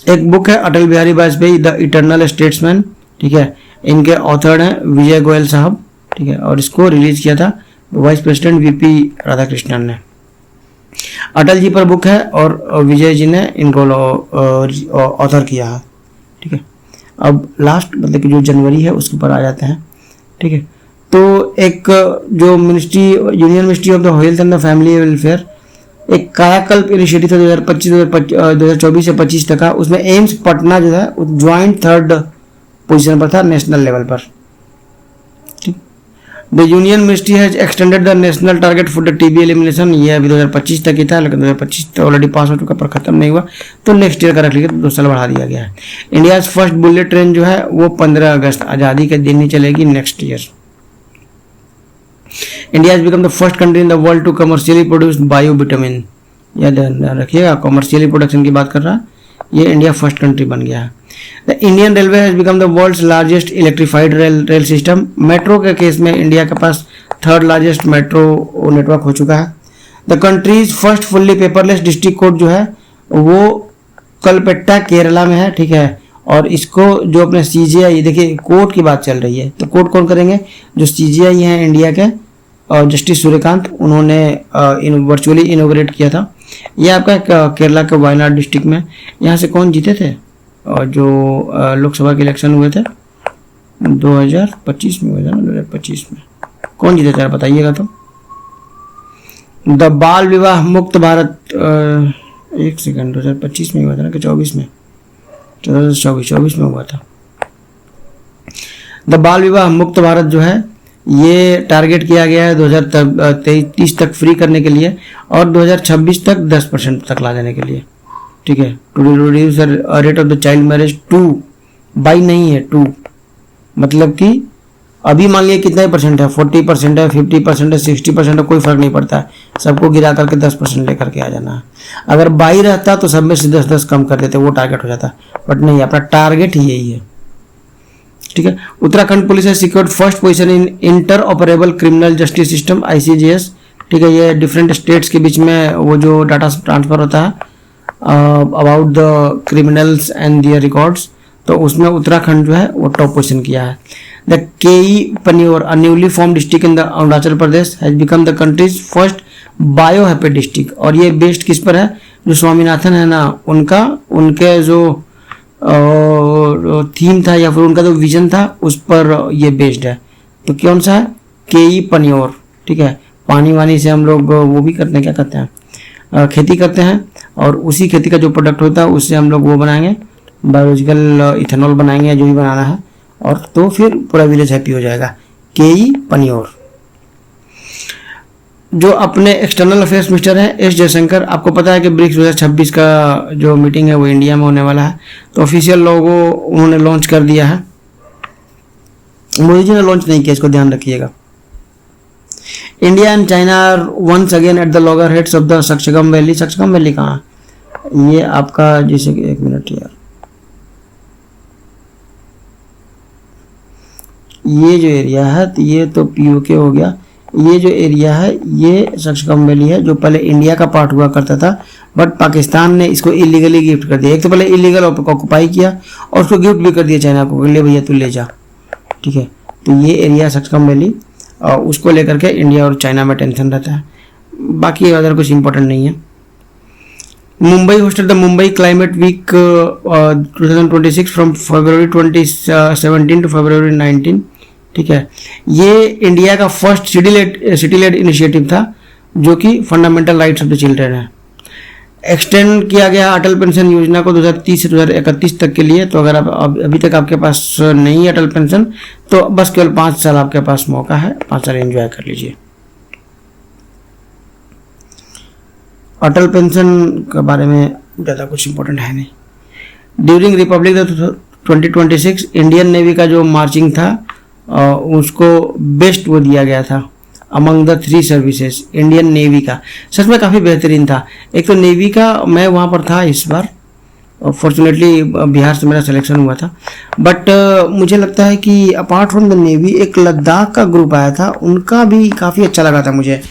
Speaker 1: एक बुक है Atal Bihari Vajpayee the eternal statesman, ठीक है, इनके ऑथर हैं विजय गोयल साहब, ठीक है, और इसको रिलीज किया था वाइस प्रेसिडेंट VP राधाकृष्णन ने। अटल जी पर बुक है और विजय जी ने इनको ऑथर किया है, ठीक है। अब लास्ट मतलब कि जो जनवरी है उसके ऊपर आ जाते हैं, ठीक है। तो एक जो ministry union ministry of the health and the family welfare एक कायाकल्प इनिशिएटिव था 2024 से 25 तक का, उसमें एम्स पटना जो है ज्वाइंट 3rd पोजीशन पर था नेशनल लेवल पर, ठीक। The union ministry has extended the national target for the TB elimination, ये अभी 2025 तक ही था, लेकिन 2025 तो ऑलरेडी पास हो चुका पर खत्म नहीं हुआ, तो नेक्स्ट ईयर का रख लीजिए, 2 साल बढ़ा दिया गया है। इंडिया फर्स्ट बुलेट ट्रेन जो है वो 15 अगस्त आज़ादी के दिन ही चलेगी next year. India has become the first country in the world to commercially produce बायोविटामिन, याद रखिएगा, कॉमर्शियली प्रोडक्शन की बात कर रहा है, ये इंडिया फर्स्ट कंट्री बन गया है। The Indian railway has become the world's largest electrified rail system, metro के केस में इंडिया के पास 3rd लार्जेस्ट मेट्रो नेटवर्क हो चुका है। The country's first fully paperless district court जो है वो कलपेट्टा केरला में है, ठीक है। और इसको जो अपने CGI, देखिए कोर्ट की बात चल रही है, तो कोर्ट कौन करेंगे? जो CGI हैं इंडिया के और जस्टिस सूर्यकांत, उन्होंने वर्चुअली इनोग्रेट किया था। ये आपका केरला के वायनाड डिस्ट्रिक्ट में, यहाँ से कौन जीते थे और जो लोकसभा के इलेक्शन हुए थे 2025 में हुए थे ना, 2025 में कौन जीते थे बताइएगा। तो द बाल विवाह मुक्त भारत, एक सेकंड, 2025 में हुआ था ना कि 24 में? 24 में हुआ था। द बाल विवाह मुक्त भारत जो है ये टारगेट किया गया है 2030 तक फ्री करने के लिए और 2026 तक 10% तक ला देने के लिए, ठीक है। To reduce rate of the child marriage 2 by नहीं है 2, मतलब कि अभी मान लिया कितना ही परसेंट है, 40% है, 50% है, 60% है, कोई फर्क नहीं पड़ता है, सबको गिरा करके 10% लेकर के आ जाना है। अगर 22 रहता तो सब में से 10-10 कम कर देते, वो टारगेट हो जाता, बट नहीं, अपना टारगेट ही यही है, ठीक है। उत्तराखंड पुलिस है secured first position in inter operable criminal justice system ICJS, ठीक है। ये डिफरेंट स्टेट्स के बीच में वो जो डाटा ट्रांसफर होता है about the criminals and their records, तो उसमें उत्तराखंड जो है वो टॉप पोजीशन किया है। The Keyi Panyor a newly form district in the Arunachal Pradesh has become the country's first biohappy district, और ये बेस्ड किस पर है? जो स्वामीनाथन है ना, उनके जो थीम था या फिर उनका जो विजन था उस पर ये बेस्ड है। तो कौन सा है? केई पन्योर, ठीक है। पानी वानी से हम लोग वो भी करते हैं, क्या करते हैं, खेती करते हैं, और उसी खेती का जो प्रोडक्ट होता है उससे हम लोग वो बनाएंगे, बायोलॉजिकल इथेनॉल बनाएंगे, जो भी बनाना है, और तो फिर पूरा विलेज हैप्पी हो जाएगा। केई पन्योर। जो अपने एक्सटर्नल अफेयर्स मिनिस्टर हैं S जयशंकर, आपको पता है कि ब्रिक्स 2026 का जो मीटिंग है वो इंडिया में होने वाला है, तो ऑफिशियल लोगो उन्होंने लॉन्च कर दिया है। मोदी जी ने लॉन्च नहीं किया, इसको ध्यान रखिएगा। India and China are once again at the loggerheads of the Shaksgam valley. Shaksgam valley कहाँ? ये आपका, जैसे कि 1 मिनट यार, ये जो एरिया है तो ये तो POK हो गया, ये जो एरिया है ये सक्सगम वैली है, जो पहले इंडिया का पार्ट हुआ करता था, बट पाकिस्तान ने इसको इलीगली गिफ्ट कर दिया। एक तो पहले इलीगल ऑक्युपाई किया और उसको गिफ्ट भी कर दिया चाइना को, ले भैया तू ले जा, ठीक है। तो ये एरिया सक्सगम वैली, और उसको लेकर के इंडिया और चाइना में टेंशन रहता है, बाकी अदर कुछ इंपॉर्टेंट नहीं है। Mumbai hosted the Mumbai climate week 2026 from February 2017 to February 19, ठीक है। ये इंडिया का फर्स्ट सिटी लेड इनिशिएटिव था जो कि fundamental rights of the children है। एक्सटेंड किया गया अटल पेंशन योजना को 2030 से 2031 तक के लिए। तो अगर आप अभी तक आपके पास नहीं है अटल पेंशन, तो बस केवल 5 साल आपके पास मौका है, 5 साल एंजॉय कर लीजिए। अटल पेंशन के बारे में ज़्यादा कुछ इंपॉर्टेंट है नहीं। ड्यूरिंग रिपब्लिक 2026 इंडियन नेवी का जो मार्चिंग था उसको बेस्ट वो दिया गया था among the 3 services. Indian navy का सच में काफ़ी बेहतरीन था। एक तो नेवी का, मैं वहाँ पर था इस बार, फॉर्चुनेटली बिहार से मेरा सिलेक्शन हुआ था। बट मुझे लगता है कि अपार्ट फ्रॉम द नेवी एक लद्दाख का ग्रुप आया था, उनका भी काफ़ी अच्छा लगा था मुझे,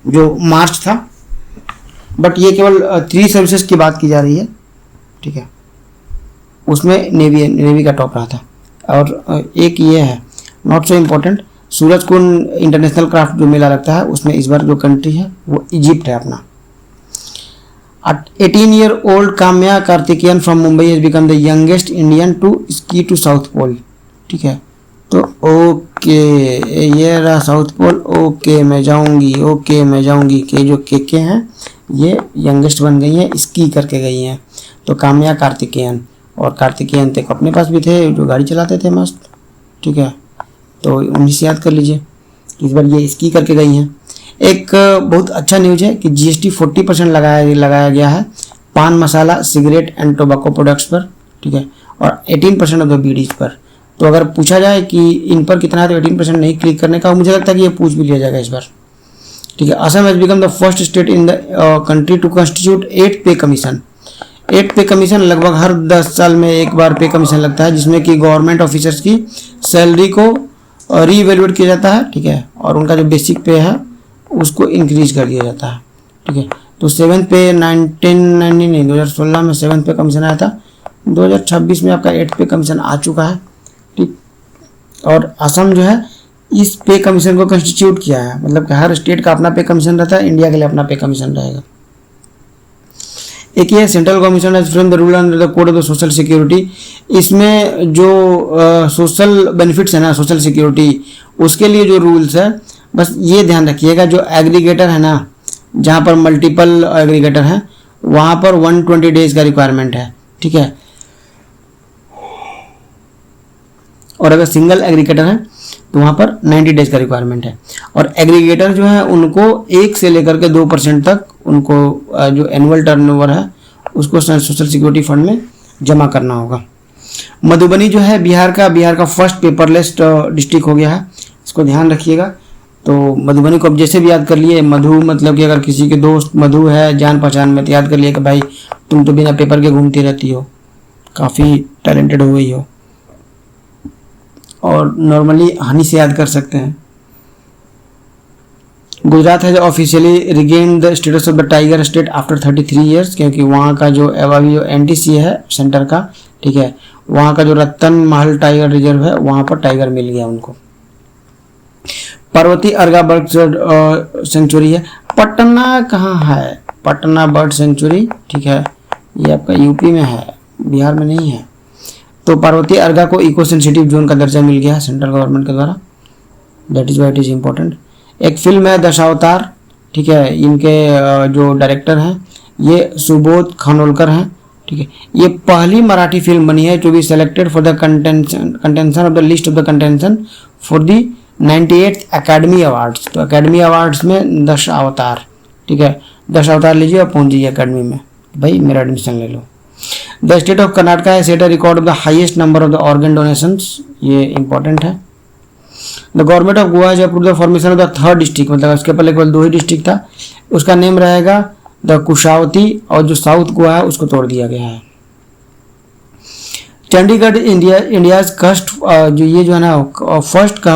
Speaker 1: जो मार्च था। बट ये केवल 3 सर्विसेज की बात की जा रही है, ठीक है, उसमें नेवी का टॉप रहा था। और एक ये है not so important, Surajkund international craft जो मेला लगता है उसमें इस बार जो कंट्री है वो इजिप्ट है अपना। 18-year-old Kamya Karthikeyan from Mumbai has become the youngest Indian to ski to South Pole, ठीक है। तो ओके, ये रहा साउथ पोल, ओके मैं जाऊंगी, ओके मैं जाऊंगी, के जो के हैं ये यंगेस्ट बन गई हैं, स्की करके गई हैं। तो काम्या कार्तिकेयन, और कार्तिकेयन तक अपने पास भी थे जो गाड़ी चलाते थे मस्त, ठीक है, तो उन्हीं से याद कर लीजिए। इस बार ये स्की करके गई हैं। एक बहुत अच्छा न्यूज है कि जीएसटी 40% लगाया गया है पान मसाला, सिगरेट एंड टोबैको प्रोडक्ट्स पर, ठीक है, और 18% ऑफ द बीडीज पर। तो अगर पूछा जाए कि इन पर कितना है तो 18% नहीं क्लिक करने का, मुझे लगता है कि ये पूछ भी लिया जाएगा इस बार, ठीक है। Assam has become the first state in the country to constitute 8 pay commission. 8 pay commission लगभग हर 10 साल में एक बार पे कमीशन लगता है, जिसमें कि गवर्नमेंट ऑफिसर्स की सैलरी को रीवैल्यूएट किया जाता है, ठीक है, और उनका जो बेसिक पे है उसको इंक्रीज कर दिया जाता है, ठीक है। तो 7th पे 2016 में 7th पे कमीशन आया था, 2026 में आपका 8th पे कमीशन आ चुका है, ठीक। और असम जो है इस पे कमीशन को कंस्टिट्यूट किया है, मतलब कि हर स्टेट का अपना पे कमीशन रहता है, इंडिया के लिए अपना पे कमीशन रहेगा। एक ये सेंट्रल कमीशन है from the rule under the code of the social security. इसमें जो सोशल बेनिफिट्स है ना, सोशल सिक्योरिटी, उसके लिए जो रूल्स है, बस ये ध्यान रखिएगा, जो एग्रीगेटर है ना, जहाँ पर मल्टीपल एग्रीगेटर हैं वहाँ पर 120 डेज का रिक्वायरमेंट है, ठीक है। और अगर सिंगल एग्रीगेटर है तो वहाँ पर 90 डेज का रिक्वायरमेंट है। और एग्रीगेटर जो है उनको 1 से लेकर के 2% तक उनको जो एनुअल टर्नओवर है उसको सोशल सिक्योरिटी फंड में जमा करना होगा। मधुबनी जो है बिहार का फर्स्ट पेपरलेस डिस्ट्रिक्ट हो गया है, इसको ध्यान रखिएगा। तो मधुबनी को अब जैसे भी याद कर लिए, मधु मतलब कि अगर किसी के दोस्त मधु है जान पहचान में तो याद कर लिए कि भाई तुम तो बिना पेपर के घूमती रहती हो, काफ़ी टैलेंटेड हो गई हो। और नॉर्मली हनी से याद कर सकते हैं। गुजरात है जो officially regain the status of the tiger state after 33 years, क्योंकि वहाँ का जो एनटीसी है सेंटर का, ठीक है, वहाँ का जो रतन महल टाइगर रिजर्व है वहाँ पर टाइगर मिल गया उनको। पार्वती अर्गा बर्ड सेंचुरी है, पटना कहाँ है, पटना बर्ड सेंचुरी, ठीक है, ये आपका यूपी में है, बिहार में नहीं है। तो पार्वती अर्गा को इको सेंसिटिव जोन का दर्जा मिल गया है सेंट्रल गवर्नमेंट के द्वारा, that is why it is important. एक फिल्म है दशावतार, ठीक है, इनके जो डायरेक्टर हैं ये सुबोध खानोलकर हैं, ठीक है। ये पहली मराठी फिल्म बनी है जो भी selected for the contention of the list of the contention for the 98th academy awards. तो अकेडमी अवार्ड्स में दशावतार, ठीक है, दशावतार लीजिए और पहुंच जाइए अकेडमी में, भाई मेरा एडमिशन ले लो। द स्टेट ऑफ कर्नाटक है set a record of the highest number of the organ donations, ये इंपॉर्टेंट है। The government of Goa has approved the formation of the 3rd district, मतलब उसके पहले केवल 2 ही डिस्ट्रिक्ट था, उसका नेम रहेगा द कुशावती, और जो साउथ गोवा है उसको तोड़ दिया गया है। चंडीगढ़ इंडियाज फर्स्ट जो ये जो है ना फर्स्ट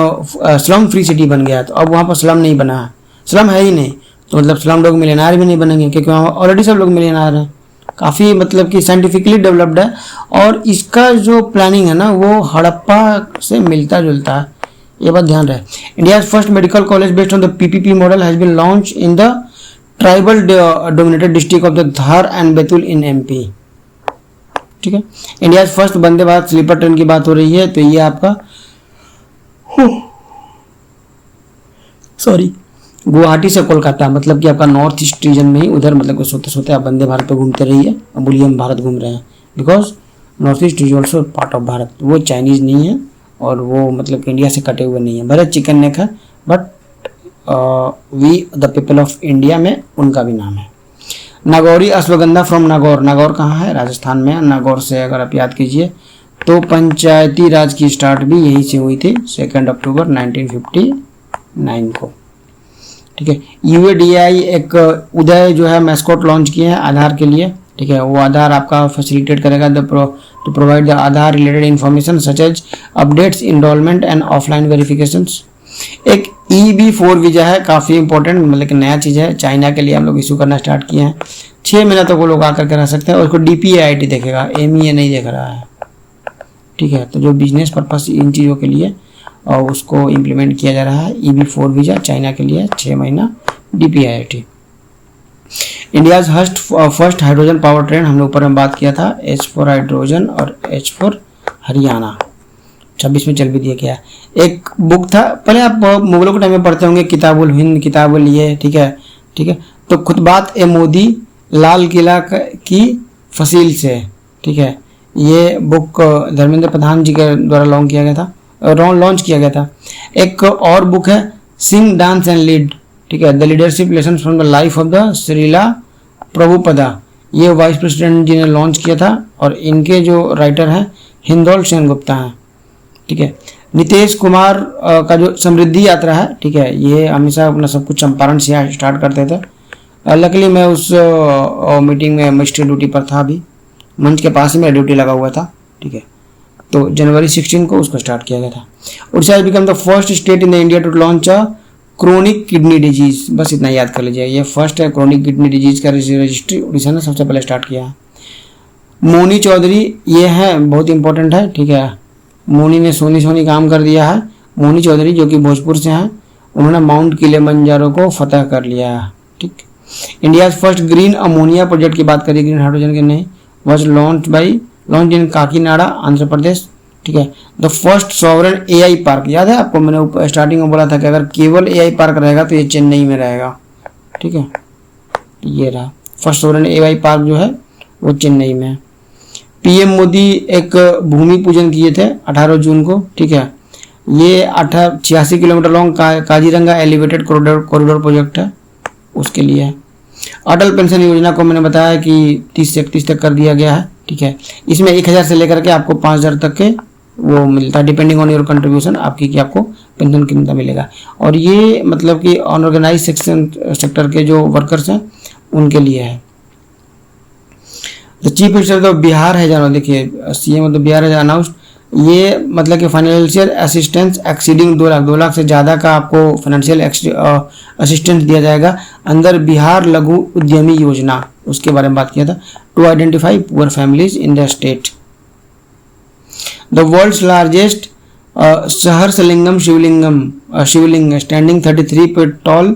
Speaker 1: स्लम फ्री सिटी बन गया। तो अब वहाँ पर स्लम नहीं बना है, स्लम है ही नहीं, तो मतलब स्लम लोग मिलियनार भी नहीं बनेंगे, क्योंकि वहाँ ऑलरेडी सब लोग मिलियनार हैं। काफ़ी मतलब कि साइंटिफिकली डेवलप्ड है, और इसका जो प्लानिंग है ना वो हड़प्पा से मिलता जुलता है, ये बात ध्यान रहे। India first medical college based on the PPP model has been launch in the tribal dominated district of the Dhar and Betul in MP, ठीक है। India first Vande Bharat sleeper train की बात हो रही है, तो ये आपका गुवाहाटी से कोलकाता, मतलब कि आपका नॉर्थ ईस्ट रीजन में ही, उधर मतलब कि सोते सोते आप वंदे भारत पे घूमते रहिए। अब बोलिए हम भारत घूम रहे हैं, because north east is also part of Bharat, वो चाइनीज नहीं है और वो मतलब कि इंडिया से कटे हुए नहीं है। भरत चिकन नेक है, but we the people of India में उनका भी नाम है। नागौरी अश्वगंधा फ्रॉम नागौर, नागौर कहाँ है, राजस्थान में है। नागौर से अगर आप याद कीजिए तो पंचायती राज की स्टार्ट भी यहीं से हुई थी 2 अक्टूबर 1959 को, ठीक है। यूएडीआई एक उदय जो है मैस्कॉट लॉन्च किए हैं आधार के लिए, ठीक है, वो आधार आपका फैसिलिटेट करेगा to provide the Aadhaar related information such as updates, enrolment and offline verifications. एक EB4 वीज़ा है, काफ़ी इंपॉर्टेंट, मतलब कि नया चीज़ है, चाइना के लिए हम लोग इशू करना स्टार्ट किए हैं। 6 महीना तक वो लोग आकर के रह सकते हैं और उसको DPAIT देखेगा, MEA नहीं देख रहा है। ठीक है, तो जो बिजनेस पर्पस इन चीज़ों के लिए और उसको इम्प्लीमेंट किया जा रहा है। EB4 वीज़ा चाइना के लिए 6 महीना DPAIT। India first hydrogen power train, हम लोग ऊपर में बात किया था, H फॉर हाइड्रोजन और H फॉर हरियाणा, 26 में चल भी दिया गया। एक बुक था, पहले आप मुगलों के टाइम में पढ़ते होंगे, किताबुल हिंद, किताबुल ये, ठीक है, ठीक है। तो खुतबात ए मोदी लाल किला की फसील से, ठीक है, ये बुक धर्मेंद्र प्रधान जी के द्वारा लॉन्च किया गया था। एक और बुक है सिंग डांस एंड लीड, ठीक है, the leadership lesson from the life of the Srila Prabhupada, ये वाइस प्रेसिडेंट जी ने लॉन्च किया था और इनके जो राइटर हैं हिंदोल सेनगुप्ता हैं। ठीक है, नीतीश कुमार का जो समृद्धि यात्रा है, ठीक है, ये हमेशा अपना सब कुछ चंपारण से स्टार्ट करते थे। लकीली मैं उस मीटिंग में मजिस्ट्रेट ड्यूटी पर था, अभी मंच के पास ही मेरा ड्यूटी लगा हुआ था। ठीक है, तो जनवरी 16 को उसको स्टार्ट किया गया था। Orissa become the first state in the India to launch a chronic kidney disease, बस इतना याद कर लीजिए, ये फर्स्ट है क्रोनिक किडनी डिजीज का रजिस्ट्री उड़ीसा ने सबसे पहले स्टार्ट किया है। मोनी चौधरी ये है, बहुत इंपॉर्टेंट है। ठीक है, मोनी ने सोनी काम कर दिया है। मोनी चौधरी जो कि भोजपुर से हैं, उन्होंने माउंट किलिमंजारो को फतह कर लिया है। ठीक, India first green ammonia project की बात करिए, ग्रीन हाइड्रोजन के नहीं, was launch in Kakinada Andhra Pradesh. ठीक है, the first sovereign AI park, याद है आपको, मैंने स्टार्टिंग में बोला था कि अगर केवल AI पार्क रहेगा तो ये चेन्नई में रहेगा। ठीक है, ये रहा फर्स्ट सॉवरेन AI पार्क जो है वो चेन्नई में है। PM मोदी एक भूमि पूजन किए थे 18 जून को। ठीक है, ये 86 kilometre long Kaziranga elevated corridor project है, उसके लिए है। अटल पेंशन योजना को मैंने बताया कि 30 से 31 तक कर दिया गया है। ठीक है, इसमें 1000 से लेकर के आपको 5000 तक के वो मिलता है, डिपेंडिंग ऑन योर कंट्रीब्यूशन आपकी कि आपको पेंशन कितना मिलेगा। और ये मतलब कि अनऑर्गेनाइज सेक्टर के जो वर्कर्स हैं उनके लिए है। The chief minister of Bihar है जानो, देखिए CM ऑफ द बिहार है अनाउंस्ड, ये मतलब कि फाइनेंशियल असिस्टेंस एक्सीडिंग 2 लाख से ज़्यादा का आपको फाइनेंशियल असिस्टेंस दिया जाएगा अंदर बिहार लघु उद्यमी योजना, उसके बारे में बात किया था। To identify poor families in the state. The world's largest Sahasralingam Shivling standing 33 feet tall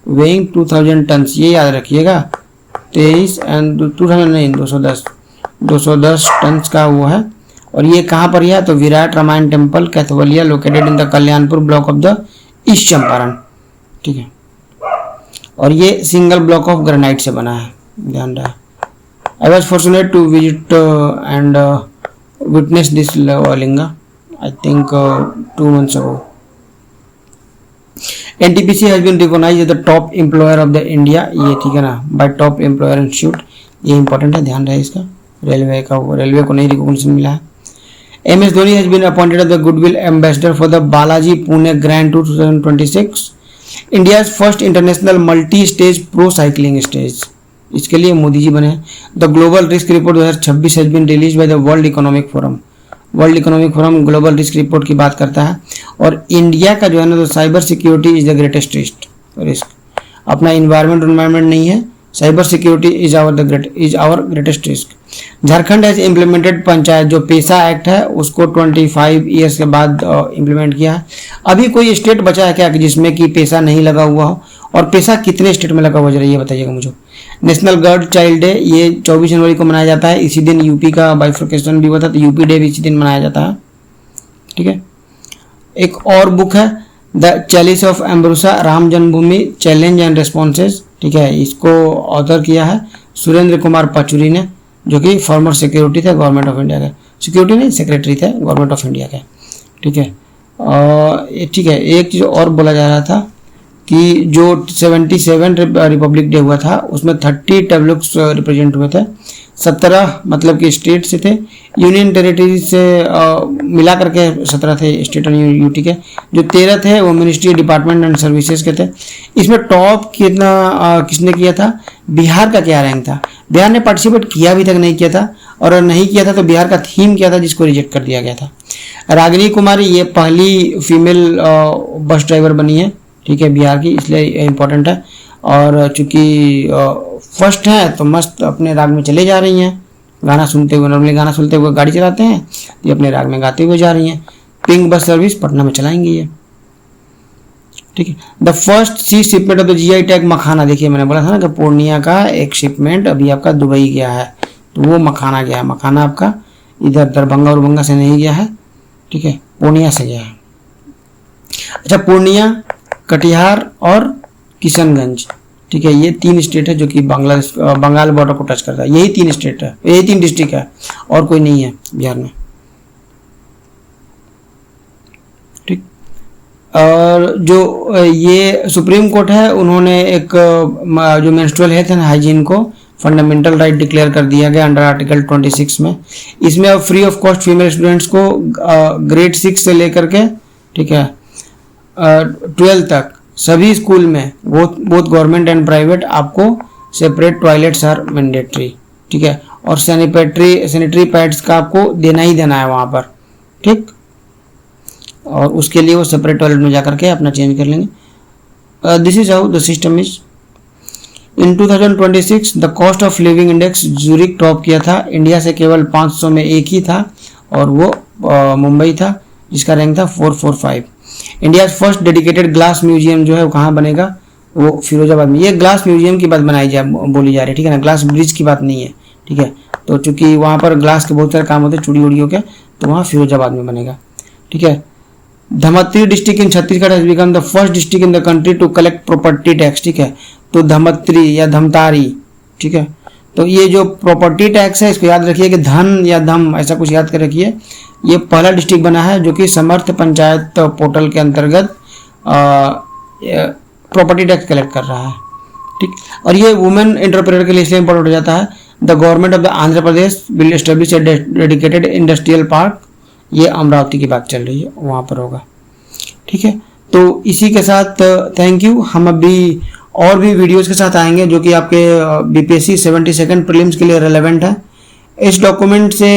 Speaker 1: weighing 2000 ton, ये याद रखिएगा। 23 एंड 210 टन का वो है। और ये कहाँ पर है, तो Virat Ramayan temple Kaithwalia located in the Kalyanpur block of the East Champaran. ठीक है, और ये सिंगल ब्लॉक ऑफ ग्रेनाइट से बना है, ध्यान रहे। I was fortunate to visit and witness this linga, I think 2 months ago. NTPC has been recognized as the top employer of the India, ये ठीक है ना, by top employer institute, ये इंपॉर्टेंट है, ध्यान रहे इसका। रेलवे को नई रिकॉग्निशन मिला है। MS Dhoni has been appointed as the Goodwill Ambassador for the Balaji Pune Grand Tour 2026, India's first international multi-stage pro cycling stage, इसके लिए मोदी जी बने। The global risk report 2026 has been release by the World Economic Forum. World Economic Forum global risk report की बात करता है और India का जो है ना, तो cyber security is the greatest risk. अपना इन्वायरमेंट नहीं है, cyber security is our greatest risk. Jharkhand has implemented panchayat, जो पेशा एक्ट है उसको 25 ईयर्स के बाद इम्प्लीमेंट किया है। अभी कोई स्टेट बचा है क्या कि जिसमें कि पेशा नहीं लगा हुआ हो, और पेशा कितने स्टेट में लगा हुआ जरा ये बताइएगा मुझे। नेशनल गर्ल चाइल्ड डे, ये 24 जनवरी को मनाया जाता है। इसी दिन यूपी का बाइफर्केशन भी हुआ था, तो यूपी डे भी इसी दिन मनाया जाता है। ठीक है, एक और बुक है the chalice of एम्ब्रोसा, Ram Janmabhoomi challenge and responses. ठीक है, इसको ऑथर किया है सुरेंद्र कुमार पचुरी ने, जो कि फॉर्मर सिक्योरिटी थे गवर्नमेंट ऑफ इंडिया के, सिक्योरिटी नहीं सेक्रेटरी थे गवर्नमेंट ऑफ इंडिया के। ठीक है, ठीक है, एक चीज़ और बोला जा रहा था कि जो 77 रिपब्लिक डे हुआ था उसमें 30 टैब्लुक्स रिप्रेजेंट हुए थे, 17 मतलब कि स्टेट से थे, यूनियन टेरिटरी से मिला करके 17 थे स्टेट और यूटी के, जो 13 थे वो मिनिस्ट्री डिपार्टमेंट एंड सर्विसेज के थे। इसमें टॉप कितना किसने किया था, बिहार का क्या रैंक था। बिहार ने पार्टिसिपेट किया अभी तक नहीं किया था, और नहीं किया था तो बिहार का थीम क्या था जिसको रिजेक्ट कर दिया गया था। रागिनी कुमारी ये पहली फीमेल बस ड्राइवर बनी है, ठीक है, बिहार की, इसलिए इम्पोर्टेंट है। और चूंकि फर्स्ट है तो मस्त अपने राग में चले जा रही हैं, गाना सुनते हुए, नॉर्मली गाना सुनते हुए गाड़ी चलाते हैं, ये अपने राग में गाते हुए जा रही हैं। पिंक बस सर्विस पटना में चलाएंगी ये, ठीक है। The first sea shipment of the GI tag makhana, देखिए मैंने बोला था ना कि पूर्णिया का एक शिपमेंट अभी आपका दुबई गया है, तो वो मखाना गया है। मखाना आपका इधर दरभंगा और बंगा से नहीं गया है, ठीक है, पूर्णिया से गया है। अच्छा, पूर्णिया, कटिहार और किशनगंज, ठीक है, ये 3 स्टेट है जो कि बंगाल बॉर्डर को टच करता है। यही 3 स्टेट है, यही 3 डिस्ट्रिक्ट है, और कोई नहीं है बिहार में, ठीक। और जो ये सुप्रीम कोर्ट है, उन्होंने एक जो मेंस्ट्रुअल हेल्थ एंड हाइजीन को फंडामेंटल राइट डिक्लेयर कर दिया गया अंडर आर्टिकल 26 में। इसमें अब free of cost female students को ग्रेड 6 से लेकर के, ठीक है, 12 तक सभी स्कूल में, बोथ गवर्नमेंट एंड प्राइवेट, आपको सेपरेट टॉयलेट्स आर मैंडेटरी, ठीक है, और सैनिटरी पैड्स का आपको देना ही देना है वहाँ पर, ठीक। और उसके लिए वो सेपरेट टॉयलेट में जाकर के अपना चेंज कर लेंगे। This is how the system is. In 2026 the cost of living index Zurich top किया था, इंडिया से केवल 500 में एक ही था, और वो मुंबई था जिसका रैंक था 445। India first dedicated glass museum जो है वो कहाँ बनेगा, वो फिरोजाबाद में। ये ग्लास म्यूजियम की बात बोली जा रही है, ठीक है ना, ग्लास ब्रिज की बात नहीं है, ठीक है। तो चूंकि वहाँ पर ग्लास के बहुत सारे काम होते हैं चूड़ी उड़ियों के, तो वहाँ फिरोजाबाद में बनेगा, ठीक है। Dhamtari district in Chhattisgarh has become the first district in the country to collect property tax, ठीक है। तो धमत्री या धमतारी, ठीक है, तो ये जो प्रॉपर्टी टैक्स है इसको याद रखिए कि धन या धम ऐसा कुछ याद कर रखिए। ये पहला डिस्ट्रिक्ट बना है जो कि समर्थ पंचायत पोर्टल के अंतर्गत प्रॉपर्टी टैक्स कलेक्ट कर रहा है, ठीक। और ये वुमेन एंटरप्रेन्योर के लिए इसलिए इंपॉर्टेंट हो जाता है। The government of the Andhra Pradesh will establish A dedicated industrial park, ये अमरावती की बात चल रही है, वहाँ पर होगा, ठीक है। तो इसी के साथ थैंक यू। हम अभी और भी वीडियोस के साथ आएंगे जो कि आपके बीपीएससी 72nd प्रीलिम्स के लिए रेलेवेंट है। इस डॉक्यूमेंट से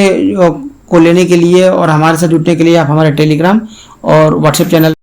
Speaker 1: को लेने के लिए और हमारे साथ जुड़ने के लिए आप हमारे टेलीग्राम और व्हाट्सएप चैनल